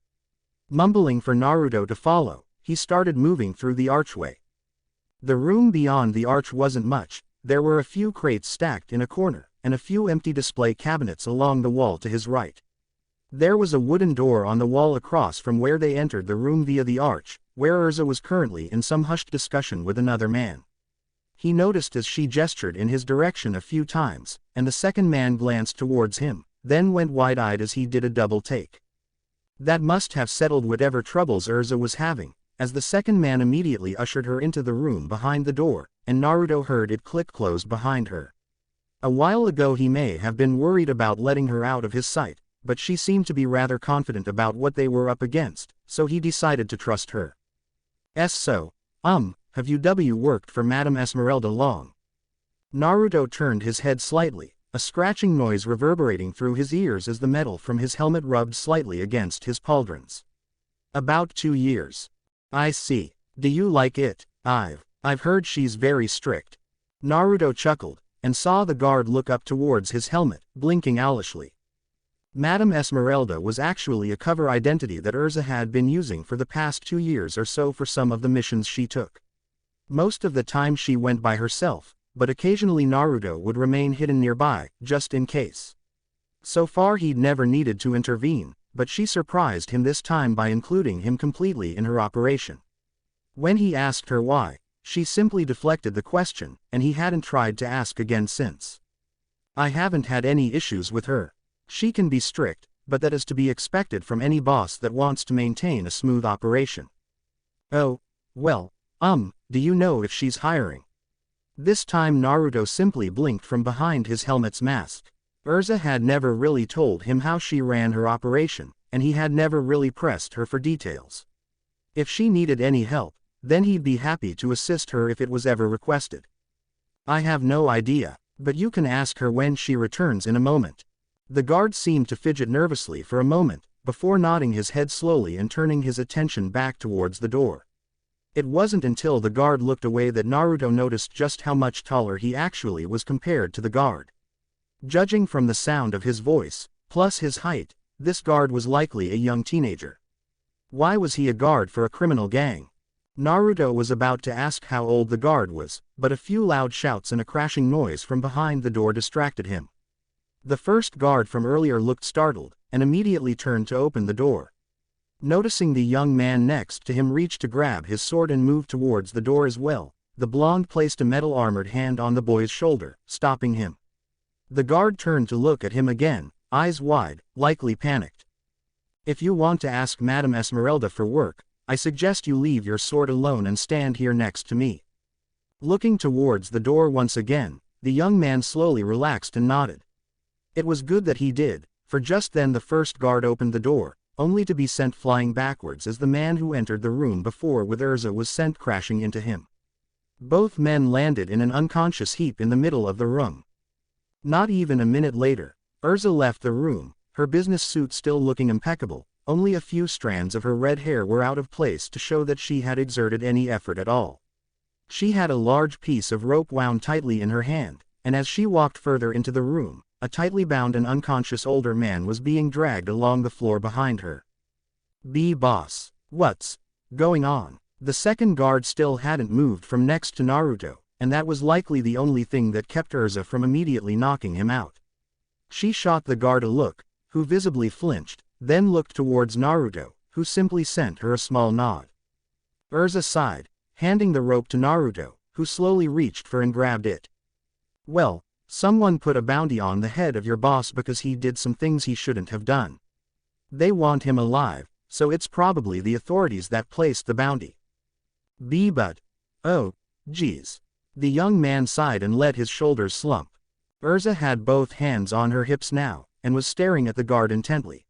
Mumbling for Naruto to follow, he started moving through the archway. The room beyond the arch wasn't much, there were a few crates stacked in a corner, and a few empty display cabinets along the wall to his right. There was a wooden door on the wall across from where they entered the room via the arch, where Urza was currently in some hushed discussion with another man. He noticed as she gestured in his direction a few times, and the second man glanced towards him, then went wide-eyed as he did a double take. That must have settled whatever troubles Urza was having, as the second man immediately ushered her into the room behind the door, and Naruto heard it click closed behind her. A while ago he may have been worried about letting her out of his sight, but she seemed to be rather confident about what they were up against, so he decided to trust her. So, have you worked for Madame Esmeralda long? Naruto turned his head slightly, a scratching noise reverberating through his ears as the metal from his helmet rubbed slightly against his pauldrons. About 2 years. I see. Do you like it? I've heard she's very strict. Naruto chuckled, and saw the guard look up towards his helmet, blinking owlishly. Madame Esmeralda was actually a cover identity that Urza had been using for the past 2 years or so for some of the missions she took. Most of the time she went by herself, but occasionally Naruto would remain hidden nearby, just in case. So far he'd never needed to intervene, but she surprised him this time by including him completely in her operation. When he asked her why, she simply deflected the question, and he hadn't tried to ask again since. I haven't had any issues with her. She can be strict, but that is to be expected from any boss that wants to maintain a smooth operation. Oh, well, do you know if she's hiring? This time Naruto simply blinked from behind his helmet's mask. Urza had never really told him how she ran her operation, and he had never really pressed her for details. If she needed any help, then he'd be happy to assist her if it was ever requested. I have no idea, but you can ask her when she returns in a moment. The guard seemed to fidget nervously for a moment, before nodding his head slowly and turning his attention back towards the door. It wasn't until the guard looked away that Naruto noticed just how much taller he actually was compared to the guard. Judging from the sound of his voice, plus his height, this guard was likely a young teenager. Why was he a guard for a criminal gang? Naruto was about to ask how old the guard was, but a few loud shouts and a crashing noise from behind the door distracted him. The first guard from earlier looked startled, and immediately turned to open the door. Noticing the young man next to him reach to grab his sword and move towards the door as well, the blonde placed a metal-armored hand on the boy's shoulder, stopping him. The guard turned to look at him again, eyes wide, likely panicked. If you want to ask Madame Esmeralda for work, I suggest you leave your sword alone and stand here next to me. Looking towards the door once again, the young man slowly relaxed and nodded. It was good that he did, for just then the first guard opened the door, only to be sent flying backwards as the man who entered the room before with Urza was sent crashing into him. Both men landed in an unconscious heap in the middle of the room. Not even a minute later, Urza left the room, her business suit still looking impeccable. Only a few strands of her red hair were out of place to show that she had exerted any effort at all. She had a large piece of rope wound tightly in her hand, and as she walked further into the room, a tightly bound and unconscious older man was being dragged along the floor behind her. Boss, what's going on? The second guard still hadn't moved from next to Naruto, and that was likely the only thing that kept Urza from immediately knocking him out. She shot the guard a look, who visibly flinched, then looked towards Naruto, who simply sent her a small nod. Urza sighed, handing the rope to Naruto, who slowly reached for and grabbed it. Well, someone put a bounty on the head of your boss because he did some things he shouldn't have done. They want him alive, so it's probably the authorities that placed the bounty. But, oh, geez. The young man sighed and let his shoulders slump. Urza had both hands on her hips now, and was staring at the guard intently.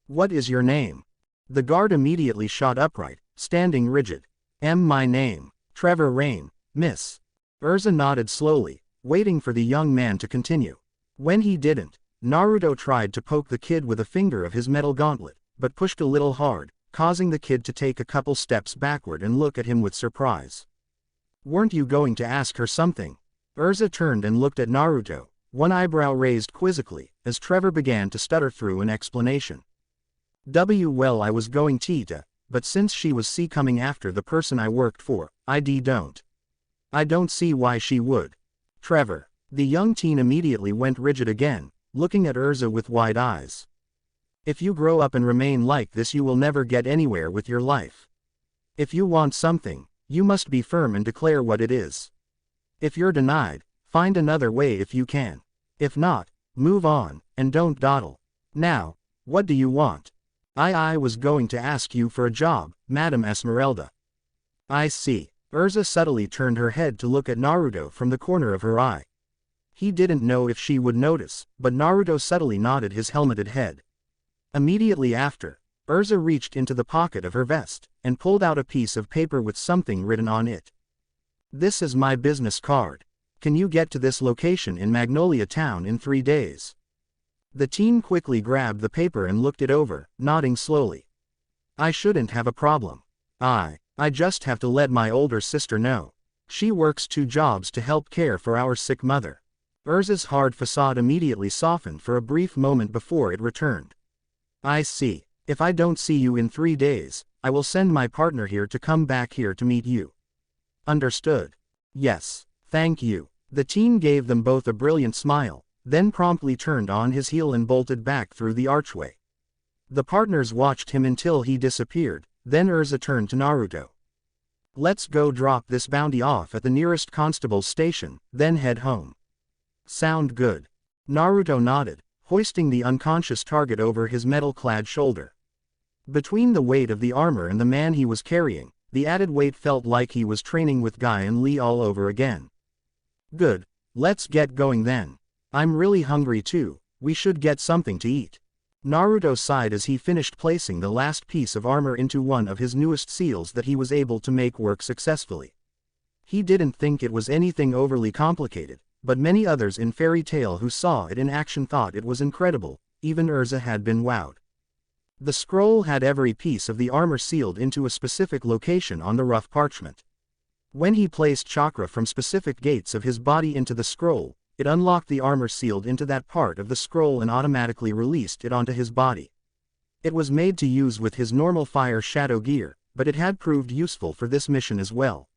What is your name? The guard immediately shot upright, standing rigid. My name, Trevor Rain, miss. Urza nodded slowly, waiting for the young man to continue. When he didn't, Naruto tried to poke the kid with a finger of his metal gauntlet, but pushed a little hard, causing the kid to take a couple steps backward and look at him with surprise. Weren't you going to ask her something? Urza turned and looked at Naruto, one eyebrow raised quizzically, as Trevor began to stutter through an explanation. Well, I was going to, but since she was coming after the person I worked for, I don't see why she would. Trevor. The young teen immediately went rigid again, looking at Urza with wide eyes. If you grow up and remain like this, you will never get anywhere with your life. If you want something, you must be firm and declare what it is. If you're denied, find another way if you can. If not, move on, and don't dawdle. Now, what do you want? I was going to ask you for a job, Madame Esmeralda. I see. Urza subtly turned her head to look at Naruto from the corner of her eye. He didn't know if she would notice, but Naruto subtly nodded his helmeted head. Immediately after, Urza reached into the pocket of her vest, and pulled out a piece of paper with something written on it. This is my business card. Can you get to this location in Magnolia Town in 3 days? The teen quickly grabbed the paper and looked it over, nodding slowly. I shouldn't have a problem. I just have to let my older sister know. She works 2 jobs to help care for our sick mother. Urza's hard facade immediately softened for a brief moment before it returned. I see. If I don't see you in 3 days, I will send my partner here to come back here to meet you. Understood? Yes. Thank you. The teen gave them both a brilliant smile, then promptly turned on his heel and bolted back through the archway. The partners watched him until he disappeared, then Urza turned to Naruto. "Let's go drop this bounty off at the nearest constable's station, then head home." "Sound good?" Naruto nodded, hoisting the unconscious target over his metal-clad shoulder. Between the weight of the armor and the man he was carrying, the added weight felt like he was training with Guy and Lee all over again. "Good, let's get going then. I'm really hungry too, we should get something to eat." Naruto sighed as he finished placing the last piece of armor into one of his newest seals that he was able to make work successfully. He didn't think it was anything overly complicated, but many others in Fairy Tail who saw it in action thought it was incredible. Even Urza had been wowed. The scroll had every piece of the armor sealed into a specific location on the rough parchment. When he placed chakra from specific gates of his body into the scroll, it unlocked the armor sealed into that part of the scroll and automatically released it onto his body. It was made to use with his normal fire shadow gear, but it had proved useful for this mission as well.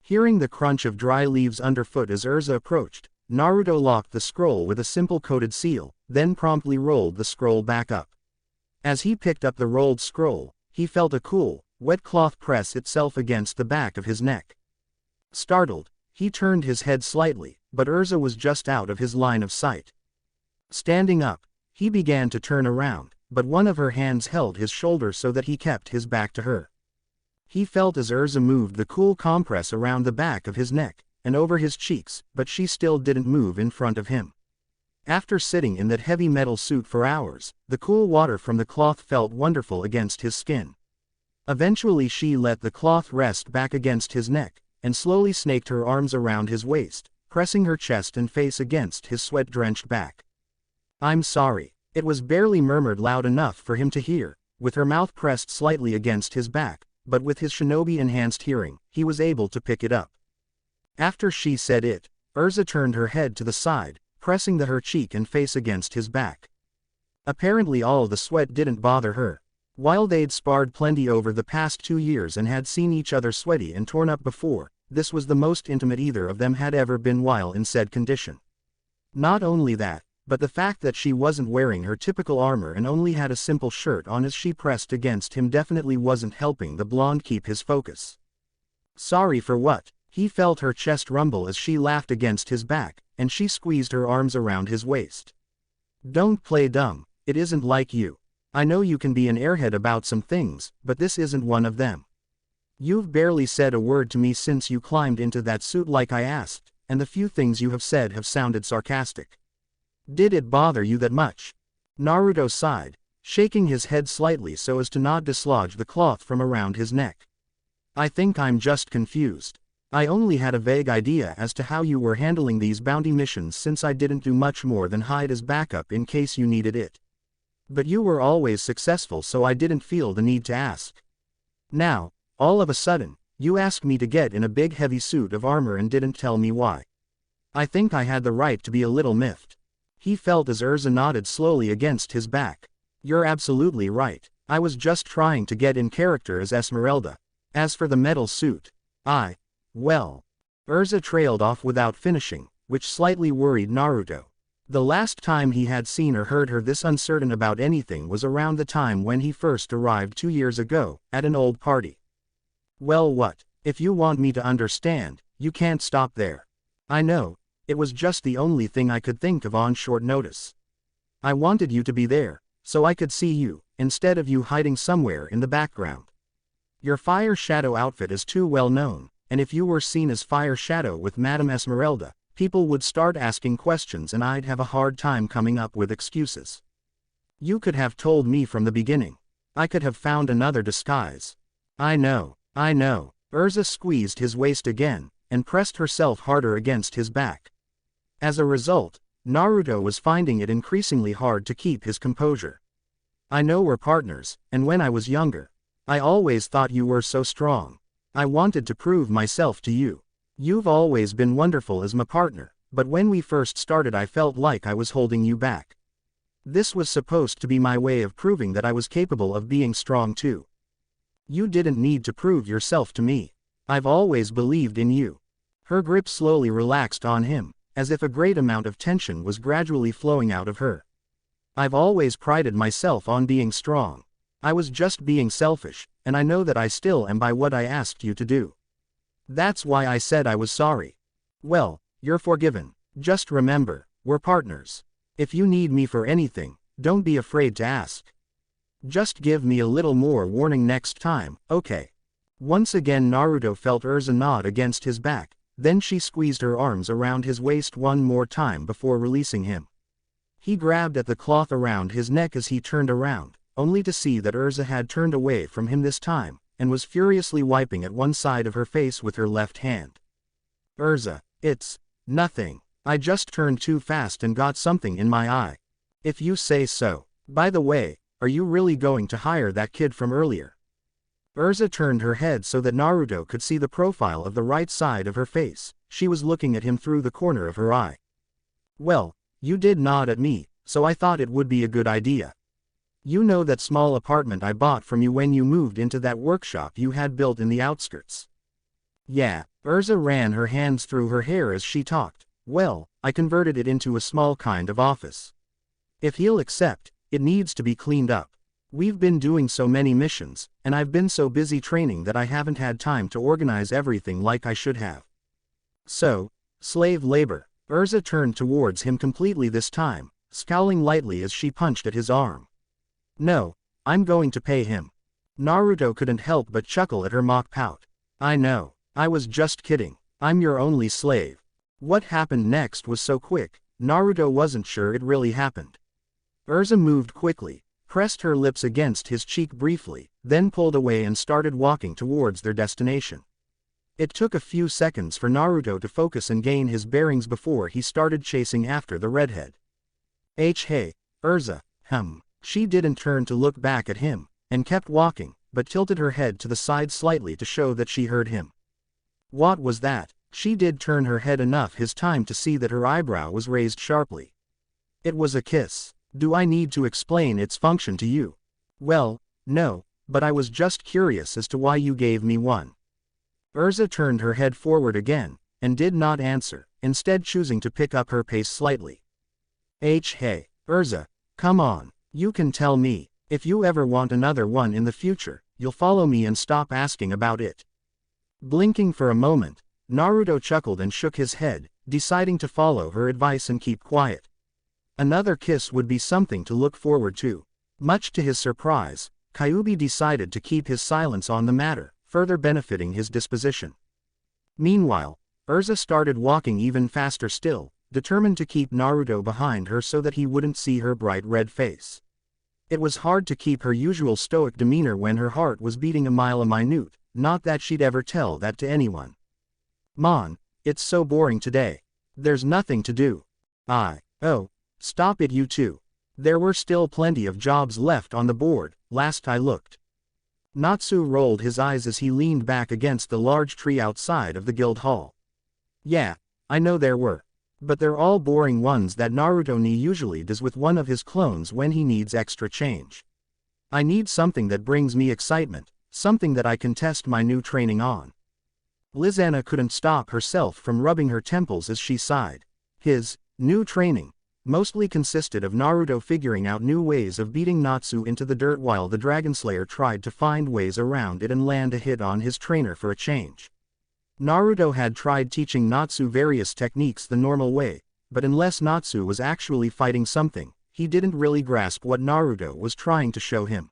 Hearing the crunch of dry leaves underfoot as Urza approached, Naruto locked the scroll with a simple coated seal, then promptly rolled the scroll back up. As he picked up the rolled scroll, he felt a cool, wet cloth press itself against the back of his neck. Startled, he turned his head slightly, but Urza was just out of his line of sight. Standing up, he began to turn around, but one of her hands held his shoulder so that he kept his back to her. He felt as Urza moved the cool compress around the back of his neck, and over his cheeks, but she still didn't move in front of him. After sitting in that heavy metal suit for hours, the cool water from the cloth felt wonderful against his skin. Eventually she let the cloth rest back against his neck, and slowly snaked her arms around his waist, pressing her chest and face against his sweat-drenched back. "I'm sorry." It was barely murmured loud enough for him to hear, with her mouth pressed slightly against his back, but with his shinobi-enhanced hearing, he was able to pick it up. After she said it, Urza turned her head to the side, pressing her cheek and face against his back. Apparently all the sweat didn't bother her. While they'd sparred plenty over the past 2 years and had seen each other sweaty and torn up before, this was the most intimate either of them had ever been while in said condition. Not only that, but the fact that she wasn't wearing her typical armor and only had a simple shirt on as she pressed against him definitely wasn't helping the blonde keep his focus. "Sorry for what?" He felt her chest rumble as she laughed against his back, and she squeezed her arms around his waist. "Don't play dumb, it isn't like you. I know you can be an airhead about some things, but this isn't one of them. You've barely said a word to me since you climbed into that suit like I asked, and the few things you have said have sounded sarcastic. Did it bother you that much?" Naruto sighed, shaking his head slightly so as to not dislodge the cloth from around his neck. "I think I'm just confused. I only had a vague idea as to how you were handling these bounty missions since I didn't do much more than hide as backup in case you needed it. But you were always successful so I didn't feel the need to ask. Now, all of a sudden, you asked me to get in a big heavy suit of armor and didn't tell me why. I think I had the right to be a little miffed." He felt as Urza nodded slowly against his back. "You're absolutely right. I was just trying to get in character as Esmeralda. As for the metal suit, well." Urza trailed off without finishing, which slightly worried Naruto. The last time he had seen or heard her this uncertain about anything was around the time when he first arrived 2 years ago, at an old party. "Well what? If you want me to understand, you can't stop there. I know, it was just the only thing I could think of on short notice. I wanted you to be there, so I could see you, instead of you hiding somewhere in the background. Your Fire Shadow outfit is too well known, and if you were seen as Fire Shadow with Madame Esmeralda, people would start asking questions and I'd have a hard time coming up with excuses. You could have told me from the beginning. I could have found another disguise." I know. Urza squeezed his waist again, and pressed herself harder against his back. As a result, Naruto was finding it increasingly hard to keep his composure. "I know we're partners, and when I was younger, I always thought you were so strong. I wanted to prove myself to you. You've always been wonderful as my partner, but when we first started I felt like I was holding you back. This was supposed to be my way of proving that I was capable of being strong too. You didn't need to prove yourself to me. I've always believed in you." Her grip slowly relaxed on him, as if a great amount of tension was gradually flowing out of her. I've always prided myself on being strong. I was just being selfish, and I know that I still am by what I asked you to do. That's why I said I was sorry. Well, you're forgiven. Just remember, we're partners. If you need me for anything, don't be afraid to ask. Just give me a little more warning next time, okay? Once again Naruto felt Erza nod against his back, then she squeezed her arms around his waist one more time before releasing him. He grabbed at the cloth around his neck as he turned around, only to see that Erza had turned away from him this time, and was furiously wiping at one side of her face with her left hand. Erza, it's nothing. I just turned too fast and got something in my eye. If you say so. By the way, are you really going to hire that kid from earlier? Erza turned her head so that Naruto could see the profile of the right side of her face. She was looking at him through the corner of her eye. Well, you did nod at me, so I thought it would be a good idea. You know that small apartment I bought from you when you moved into that workshop you had built in the outskirts? Yeah, Erza ran her hands through her hair as she talked. Well, I converted it into a small kind of office. If he'll accept, it needs to be cleaned up. We've been doing so many missions, and I've been so busy training that I haven't had time to organize everything like I should have. So, slave labor. Erza turned towards him completely this time, scowling lightly as she punched at his arm. No, I'm going to pay him. Naruto couldn't help but chuckle at her mock pout. I know, I was just kidding. I'm your only slave. What happened next was so quick, Naruto wasn't sure it really happened. Erza moved quickly, pressed her lips against his cheek briefly, then pulled away and started walking towards their destination. It took a few seconds for Naruto to focus and gain his bearings before he started chasing after the redhead. Hey, Erza, She didn't turn to look back at him, and kept walking, but tilted her head to the side slightly to show that she heard him. What was that? She did turn her head enough his time to see that her eyebrow was raised sharply. It was a kiss. Do I need to explain its function to you? Well, no, but I was just curious as to why you gave me one. Erza turned her head forward again, and did not answer, instead choosing to pick up her pace slightly. Hey, Erza, come on, you can tell me. If you ever want another one in the future, you'll follow me and stop asking about it. Blinking for a moment, Naruto chuckled and shook his head, deciding to follow her advice and keep quiet. Another kiss would be something to look forward to. Much to his surprise, Kyuubi decided to keep his silence on the matter, further benefiting his disposition. Meanwhile, Erza started walking even faster still, determined to keep Naruto behind her so that he wouldn't see her bright red face. It was hard to keep her usual stoic demeanor when her heart was beating a mile a minute, not that she'd ever tell that to anyone. Mon, it's so boring today. There's nothing to do. Oh, stop it you two. There were still plenty of jobs left on the board, last I looked. Natsu rolled his eyes as he leaned back against the large tree outside of the guild hall. Yeah, I know there were. But they're all boring ones that Naruto-ni usually does with one of his clones when he needs extra change. I need something that brings me excitement, something that I can test my new training on. Lizanna couldn't stop herself from rubbing her temples as she sighed. His new training mostly consisted of Naruto figuring out new ways of beating Natsu into the dirt while the Dragon Slayer tried to find ways around it and land a hit on his trainer for a change. Naruto had tried teaching Natsu various techniques the normal way, but unless Natsu was actually fighting something, he didn't really grasp what Naruto was trying to show him.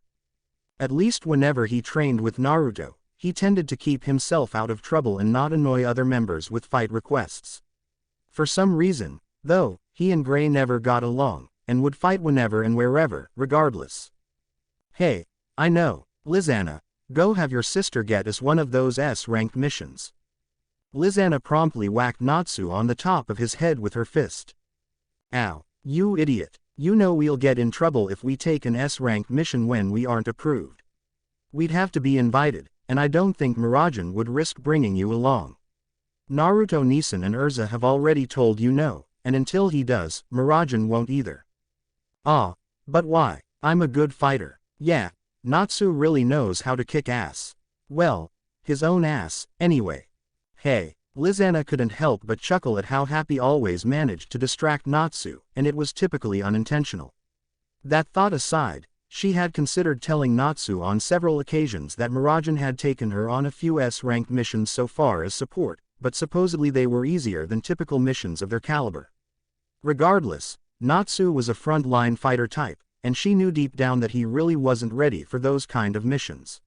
At least whenever he trained with Naruto, he tended to keep himself out of trouble and not annoy other members with fight requests. For some reason, though, he and Gray never got along, and would fight whenever and wherever, regardless. Hey, I know, Lizanna, go have your sister get us one of those S-ranked missions. Lizanna promptly whacked Natsu on the top of his head with her fist. Ow, you idiot, you know we'll get in trouble if we take an S-ranked mission when we aren't approved. We'd have to be invited, and I don't think Miragen would risk bringing you along. Naruto Nisan and Erza have already told you no, and until he does, Miragen won't either. But why? I'm a good fighter. Yeah, Natsu really knows how to kick ass. Well, his own ass, anyway. Hey, Lizana couldn't help but chuckle at how Happy always managed to distract Natsu, and it was typically unintentional. That thought aside, she had considered telling Natsu on several occasions that Mirajan had taken her on a few S-ranked missions so far as support, but supposedly they were easier than typical missions of their caliber. Regardless, Natsu was a front-line fighter type, and she knew deep down that he really wasn't ready for those kind of missions.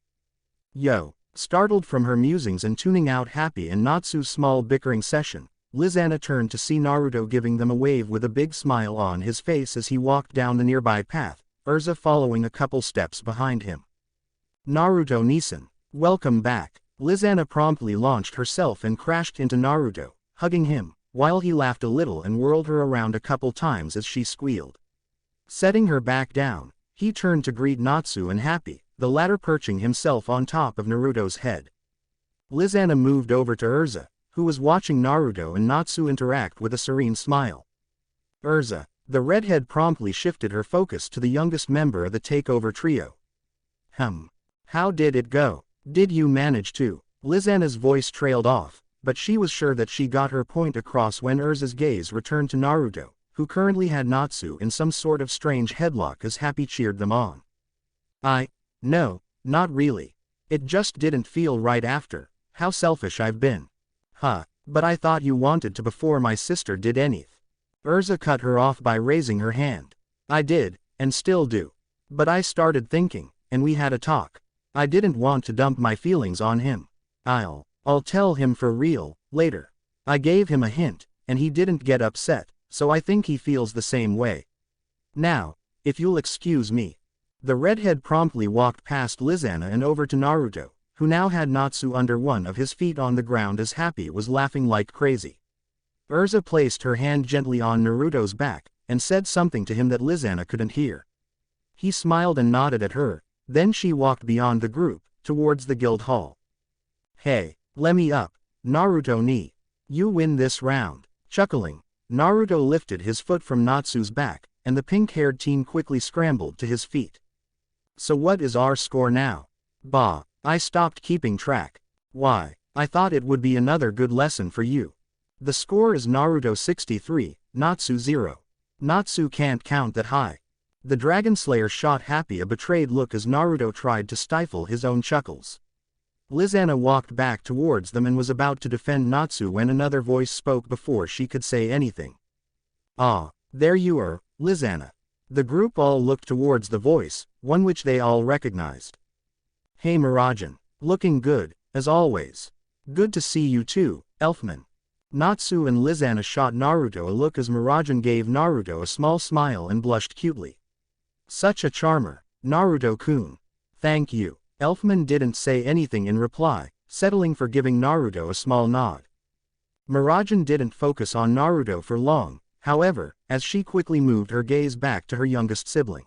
Yo! Startled from her musings and tuning out Happy and Natsu's small bickering session, Lizana turned to see Naruto giving them a wave with a big smile on his face as he walked down the nearby path, Urza following a couple steps behind him. Naruto-Nisan, welcome back. Lizana promptly launched herself and crashed into Naruto, hugging him, while he laughed a little and whirled her around a couple times as she squealed. Setting her back down, he turned to greet Natsu and Happy, the latter perching himself on top of Naruto's head. Lizana moved over to Urza, who was watching Naruto and Natsu interact with a serene smile. Urza, the redhead promptly shifted her focus to the youngest member of the takeover trio. How did it go? Did you manage to? Lizana's voice trailed off, but she was sure that she got her point across when Urza's gaze returned to Naruto, who currently had Natsu in some sort of strange headlock as Happy cheered them on. No, not really. It just didn't feel right after. How selfish I've been. But I thought you wanted to before my sister did anything. Urza cut her off by raising her hand. I did, and still do. But I started thinking, and we had a talk. I didn't want to dump my feelings on him. I'll tell him for real, later. I gave him a hint, and he didn't get upset, so I think he feels the same way. Now, if you'll excuse me. The redhead promptly walked past Lizana and over to Naruto, who now had Natsu under one of his feet on the ground as Happy was laughing like crazy. Urza placed her hand gently on Naruto's back, and said something to him that Lizana couldn't hear. He smiled and nodded at her, then she walked beyond the group, towards the guild hall. Hey, let me up, Naruto-ni. You win this round. Chuckling, Naruto lifted his foot from Natsu's back, and the pink-haired teen quickly scrambled to his feet. So what is our score now? Bah, I stopped keeping track. Why, I thought it would be another good lesson for you. The score is Naruto 63, Natsu 0. Natsu can't count that high. The Dragon Slayer shot Happy a betrayed look as Naruto tried to stifle his own chuckles. Lizana walked back towards them and was about to defend Natsu when another voice spoke before she could say anything. There you are, Lizana. The group all looked towards the voice, one which they all recognized. Hey Mirajan, looking good, as always. Good to see you too, Elfman. Natsu and Lizana shot Naruto a look as Mirajan gave Naruto a small smile and blushed cutely. Such a charmer, Naruto-kun. Thank you. Elfman didn't say anything in reply, settling for giving Naruto a small nod. Mirajan didn't focus on Naruto for long, however, as she quickly moved her gaze back to her youngest sibling.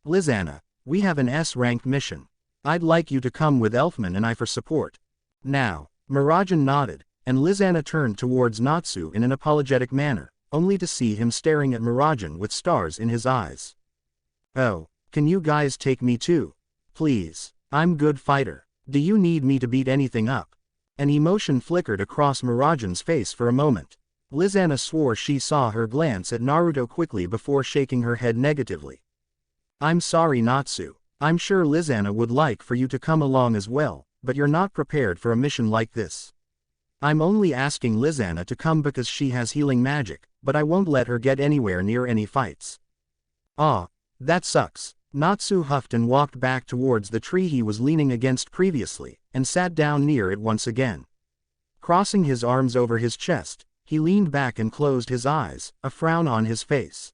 Lizana, we have an S-ranked mission. I'd like you to come with Elfman and I for support. Now, Mirajan nodded, and Lizana turned towards Natsu in an apologetic manner, only to see him staring at Mirajan with stars in his eyes. Oh, can you guys take me too? Please, I'm good fighter. Do you need me to beat anything up? An emotion flickered across Mirajan's face for a moment. Lizana swore she saw her glance at Naruto quickly before shaking her head negatively. I'm sorry Natsu. I'm sure Lizana would like for you to come along as well, but you're not prepared for a mission like this. I'm only asking Lizana to come because she has healing magic, but I won't let her get anywhere near any fights. That sucks. Natsu huffed and walked back towards the tree he was leaning against previously, and sat down near it once again. Crossing his arms over his chest, he leaned back and closed his eyes, a frown on his face.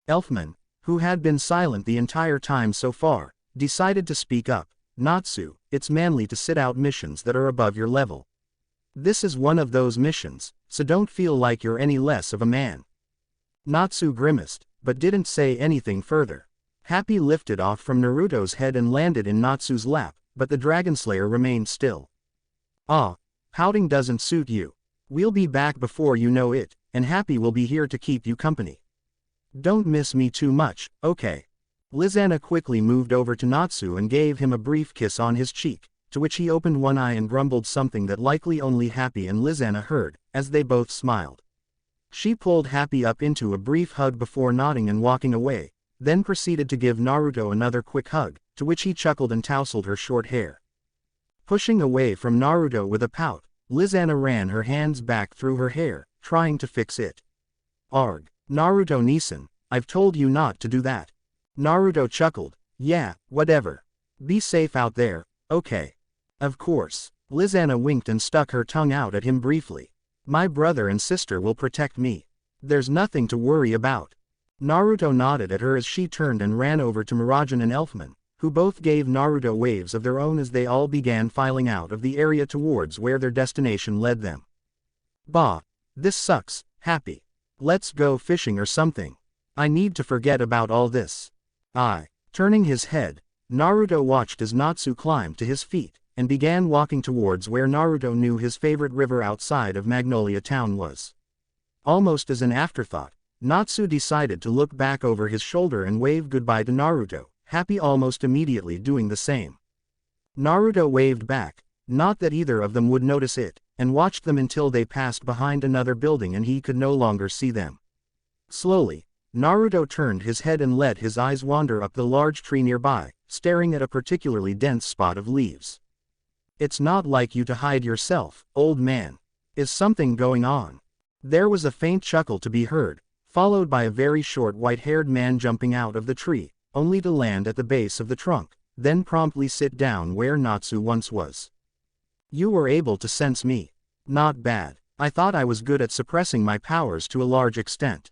Elfman, who had been silent the entire time so far, decided to speak up. Natsu, it's manly to sit out missions that are above your level. This is one of those missions, so don't feel like you're any less of a man. Natsu grimaced, but didn't say anything further. Happy lifted off from Naruto's head and landed in Natsu's lap, but the Dragon Slayer remained still. Pouting doesn't suit you. We'll be back before you know it, and Happy will be here to keep you company. Don't miss me too much, okay? Lizana quickly moved over to Natsu and gave him a brief kiss on his cheek, to which he opened one eye and grumbled something that likely only Happy and Lizanna heard, as they both smiled. She pulled Happy up into a brief hug before nodding and walking away, then proceeded to give Naruto another quick hug, to which he chuckled and tousled her short hair. Pushing away from Naruto with a pout, Lizanna ran her hands back through her hair, trying to fix it. Arg, Naruto-Nisan, I've told you not to do that. Naruto chuckled, yeah, whatever. Be safe out there, okay. Of course. Lizanna winked and stuck her tongue out at him briefly. My brother and sister will protect me. There's nothing to worry about. Naruto nodded at her as she turned and ran over to Miragen and Elfman, who both gave Naruto waves of their own as they all began filing out of the area towards where their destination led them. Bah, this sucks, Happy. Let's go fishing or something. I need to forget about all this. Turning his head, Naruto watched as Natsu climbed to his feet, and began walking towards where Naruto knew his favorite river outside of Magnolia Town was. Almost as an afterthought, Natsu decided to look back over his shoulder and wave goodbye to Naruto, Happy almost immediately doing the same. Naruto waved back, not that either of them would notice it, and watched them until they passed behind another building and he could no longer see them. Slowly, Naruto turned his head and let his eyes wander up the large tree nearby, staring at a particularly dense spot of leaves. It's not like you to hide yourself, old man. Is something going on? There was a faint chuckle to be heard, followed by a very short white-haired man jumping out of the tree, only to land at the base of the trunk, then promptly sit down where Natsu once was. You were able to sense me. Not bad. I thought I was good at suppressing my powers to a large extent.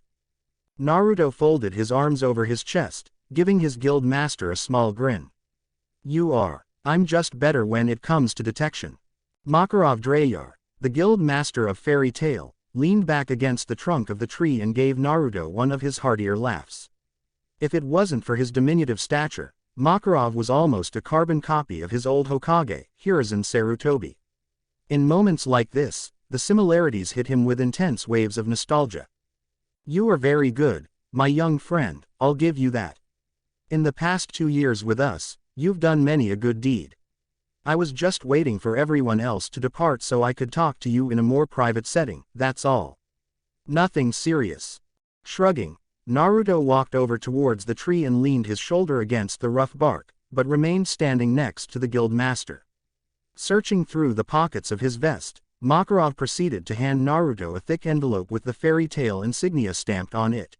Naruto folded his arms over his chest, giving his guild master a small grin. You are. I'm just better when it comes to detection. Makarov Dreyar, the guild master of Fairy Tail, leaned back against the trunk of the tree and gave Naruto one of his heartier laughs. If it wasn't for his diminutive stature, Makarov was almost a carbon copy of his old Hokage, Hiruzen Sarutobi. In moments like this, the similarities hit him with intense waves of nostalgia. You are very good, my young friend, I'll give you that. In the past 2 years with us, you've done many a good deed. I was just waiting for everyone else to depart so I could talk to you in a more private setting, that's all. Nothing serious. Shrugging, Naruto walked over towards the tree and leaned his shoulder against the rough bark, but remained standing next to the guild master. Searching through the pockets of his vest, Makarov proceeded to hand Naruto a thick envelope with the Fairy Tail insignia stamped on it.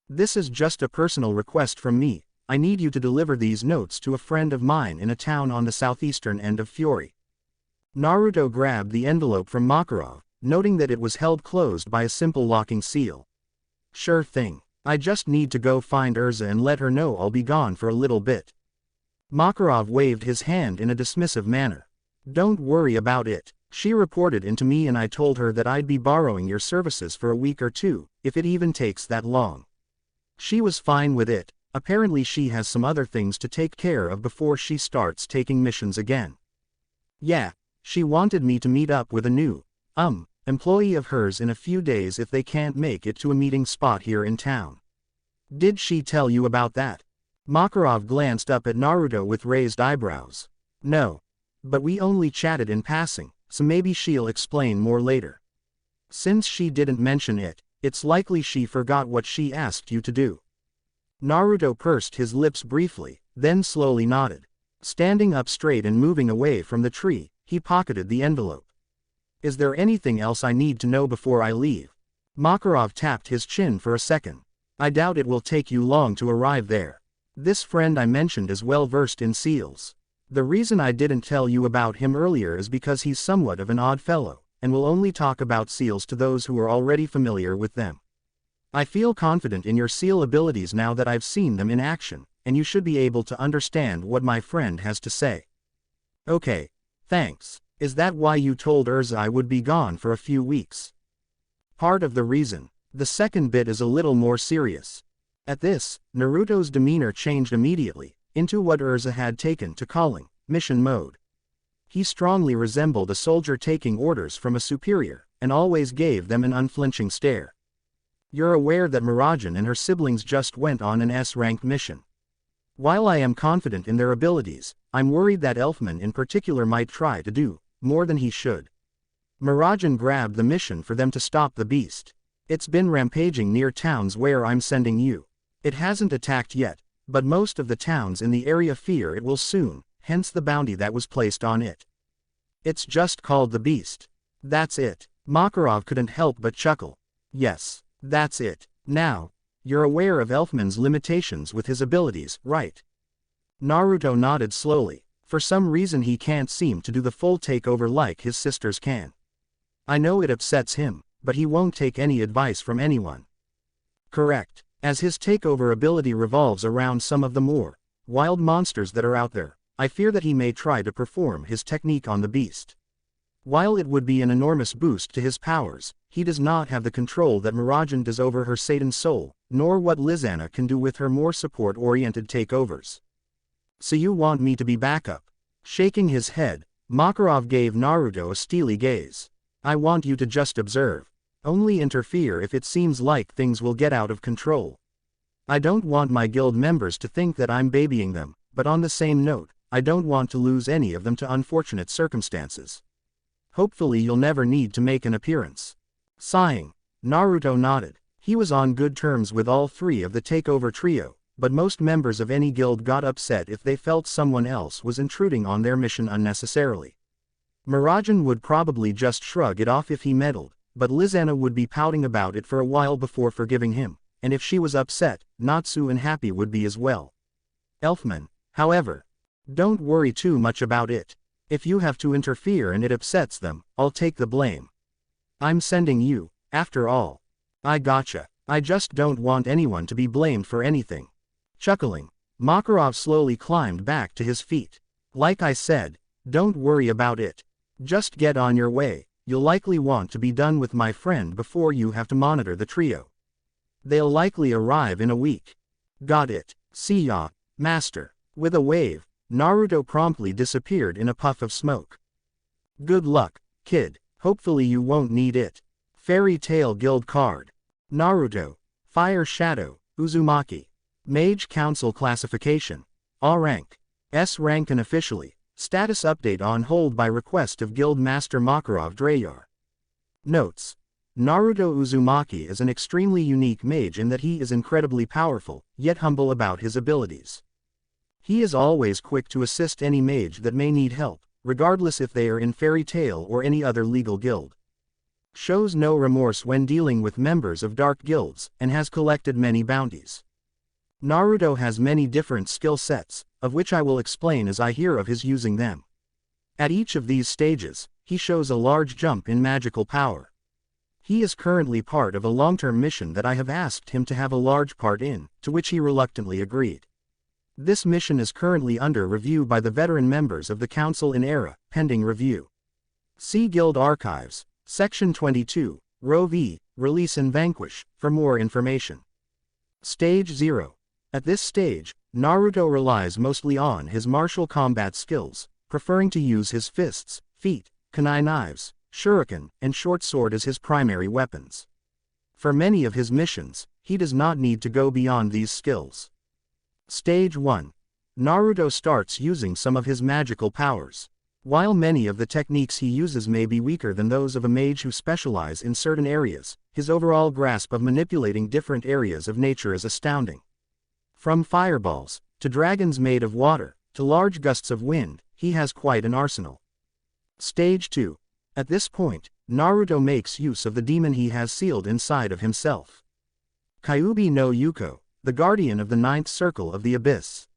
This is just a personal request from me. I need you to deliver these notes to a friend of mine in a town on the southeastern end of Fury. Naruto grabbed the envelope from Makarov, noting that it was held closed by a simple locking seal. Sure thing. I just need to go find Urza and let her know I'll be gone for a little bit. Makarov waved his hand in a dismissive manner. Don't worry about it. She reported into me and I told her that I'd be borrowing your services for a week or two, if it even takes that long. She was fine with it. Apparently she has some other things to take care of before she starts taking missions again. Yeah, she wanted me to meet up with a new, employee of hers in a few days if they can't make it to a meeting spot here in town. Did she tell you about that? Makarov glanced up at Naruto with raised eyebrows. No. But we only chatted in passing, so maybe she'll explain more later. Since she didn't mention it, it's likely she forgot what she asked you to do. Naruto pursed his lips briefly, then slowly nodded. Standing up straight and moving away from the tree, he pocketed the envelope. Is there anything else I need to know before I leave? Makarov tapped his chin for a second. I doubt it will take you long to arrive there. This friend I mentioned is well versed in seals. The reason I didn't tell you about him earlier is because he's somewhat of an odd fellow, and will only talk about seals to those who are already familiar with them. I feel confident in your seal abilities now that I've seen them in action, and you should be able to understand what my friend has to say. Okay, thanks. Is that why you told Urza I would be gone for a few weeks? Part of the reason. The second bit is a little more serious. At this, Naruto's demeanor changed immediately, into what Urza had taken to calling mission mode. He strongly resembled a soldier taking orders from a superior, and always gave them an unflinching stare. You're aware that Miragen and her siblings just went on an S-ranked mission. While I am confident in their abilities, I'm worried that Elfman in particular might try to do more than he should. Mirajan grabbed the mission for them to stop the beast. It's been rampaging near towns where I'm sending you. It hasn't attacked yet, but most of the towns in the area fear it will soon, hence the bounty that was placed on it. It's just called the beast. That's it. Makarov couldn't help but chuckle. Yes, that's it. Now, you're aware of Elfman's limitations with his abilities, right? Naruto nodded slowly. For some reason he can't seem to do the full takeover like his sisters can. I know it upsets him, but he won't take any advice from anyone. Correct. As his takeover ability revolves around some of the more wild monsters that are out there, I fear that he may try to perform his technique on the beast. While it would be an enormous boost to his powers, he does not have the control that Mirajan does over her Satan soul, nor what Lizana can do with her more support-oriented takeovers. So you want me to be backup? Shaking his head, Makarov gave Naruto a steely gaze. I want you to just observe. Only interfere if it seems like things will get out of control. I don't want my guild members to think that I'm babying them, but on the same note, I don't want to lose any of them to unfortunate circumstances. Hopefully you'll never need to make an appearance. Sighing, Naruto nodded. He was on good terms with all three of the takeover trio, but most members of any guild got upset if they felt someone else was intruding on their mission unnecessarily. Mirajan would probably just shrug it off if he meddled, but Lizana would be pouting about it for a while before forgiving him, and if she was upset, Natsu and Happy would be as well. Elfman, however, don't worry too much about it. If you have to interfere and it upsets them, I'll take the blame. I'm sending you, after all. I gotcha. I just don't want anyone to be blamed for anything. Chuckling, Makarov slowly climbed back to his feet. Like I said, don't worry about it. Just get on your way. You'll likely want to be done with my friend before you have to monitor the trio. They'll likely arrive in a week. Got it. See ya, master. With a wave, Naruto promptly disappeared in a puff of smoke. Good luck, kid. Hopefully you won't need it. Fairy Tail Guild Card. Naruto. Fire Shadow, Uzumaki. Mage Council Classification. A rank. S rank unofficially. Status update on hold by request of Guild Master Makarov Drayar. Notes. Naruto Uzumaki is an extremely unique mage in that he is incredibly powerful, yet humble about his abilities. He is always quick to assist any mage that may need help, regardless if they are in Fairy Tail or any other legal guild. Shows no remorse when dealing with members of dark guilds, and has collected many bounties. Naruto has many different skill sets, of which I will explain as I hear of his using them. At each of these stages, he shows a large jump in magical power. He is currently part of a long-term mission that I have asked him to have a large part in, to which he reluctantly agreed. This mission is currently under review by the veteran members of the Council in Era, pending review. See Guild Archives, Section 22, Row V, Release and Vanquish, for more information. Stage 0. At this stage, Naruto relies mostly on his martial combat skills, preferring to use his fists, feet, kunai knives, shuriken, and short sword as his primary weapons. For many of his missions, he does not need to go beyond these skills. Stage 1. Naruto starts using some of his magical powers. While many of the techniques he uses may be weaker than those of a mage who specialize in certain areas, his overall grasp of manipulating different areas of nature is astounding. From fireballs, to dragons made of water, to large gusts of wind, he has quite an arsenal. Stage 2. At this point, Naruto makes use of the demon he has sealed inside of himself. Kyuubi no Yuko, the guardian of the ninth circle of the abyss.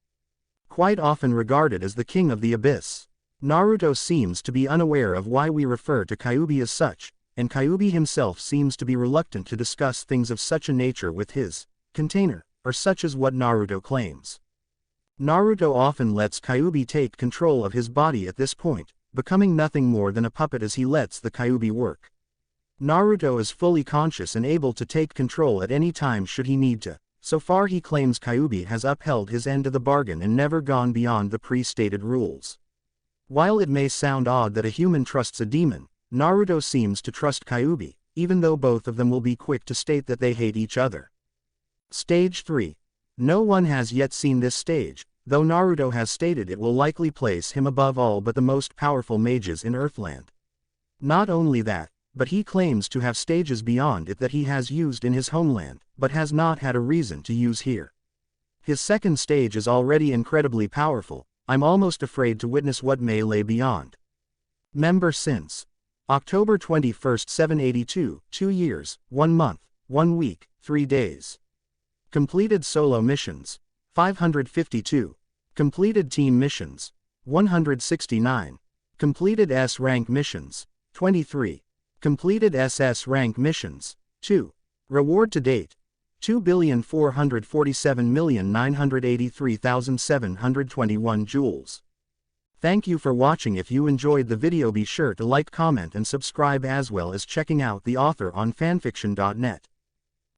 Quite often regarded as the king of the abyss, Naruto seems to be unaware of why we refer to Kyuubi as such, and Kyuubi himself seems to be reluctant to discuss things of such a nature with his container, or such as what Naruto claims. Naruto often lets Kyuubi take control of his body at this point, becoming nothing more than a puppet as he lets the Kyuubi work. Naruto is fully conscious and able to take control at any time should he need to. So far he claims Kyuubi has upheld his end of the bargain and never gone beyond the pre-stated rules. While it may sound odd that a human trusts a demon, Naruto seems to trust Kyuubi, even though both of them will be quick to state that they hate each other. Stage 3. No one has yet seen this stage, though Naruto has stated it will likely place him above all but the most powerful mages in Earthland. Not only that, but he claims to have stages beyond it that he has used in his homeland, but has not had a reason to use here. His second stage is already incredibly powerful. I'm almost afraid to witness what may lay beyond. Member since October 21, 782, 2 years, 1 month, 1 week, 3 days. Completed solo missions, 552. Completed team missions, 169. Completed S-rank missions, 23. Completed SS rank missions, 2. Reward to date, 2,447,983,721 joules. Thank you for watching. If you enjoyed the video, be sure to like, comment and subscribe, as well as checking out the author on fanfiction.net.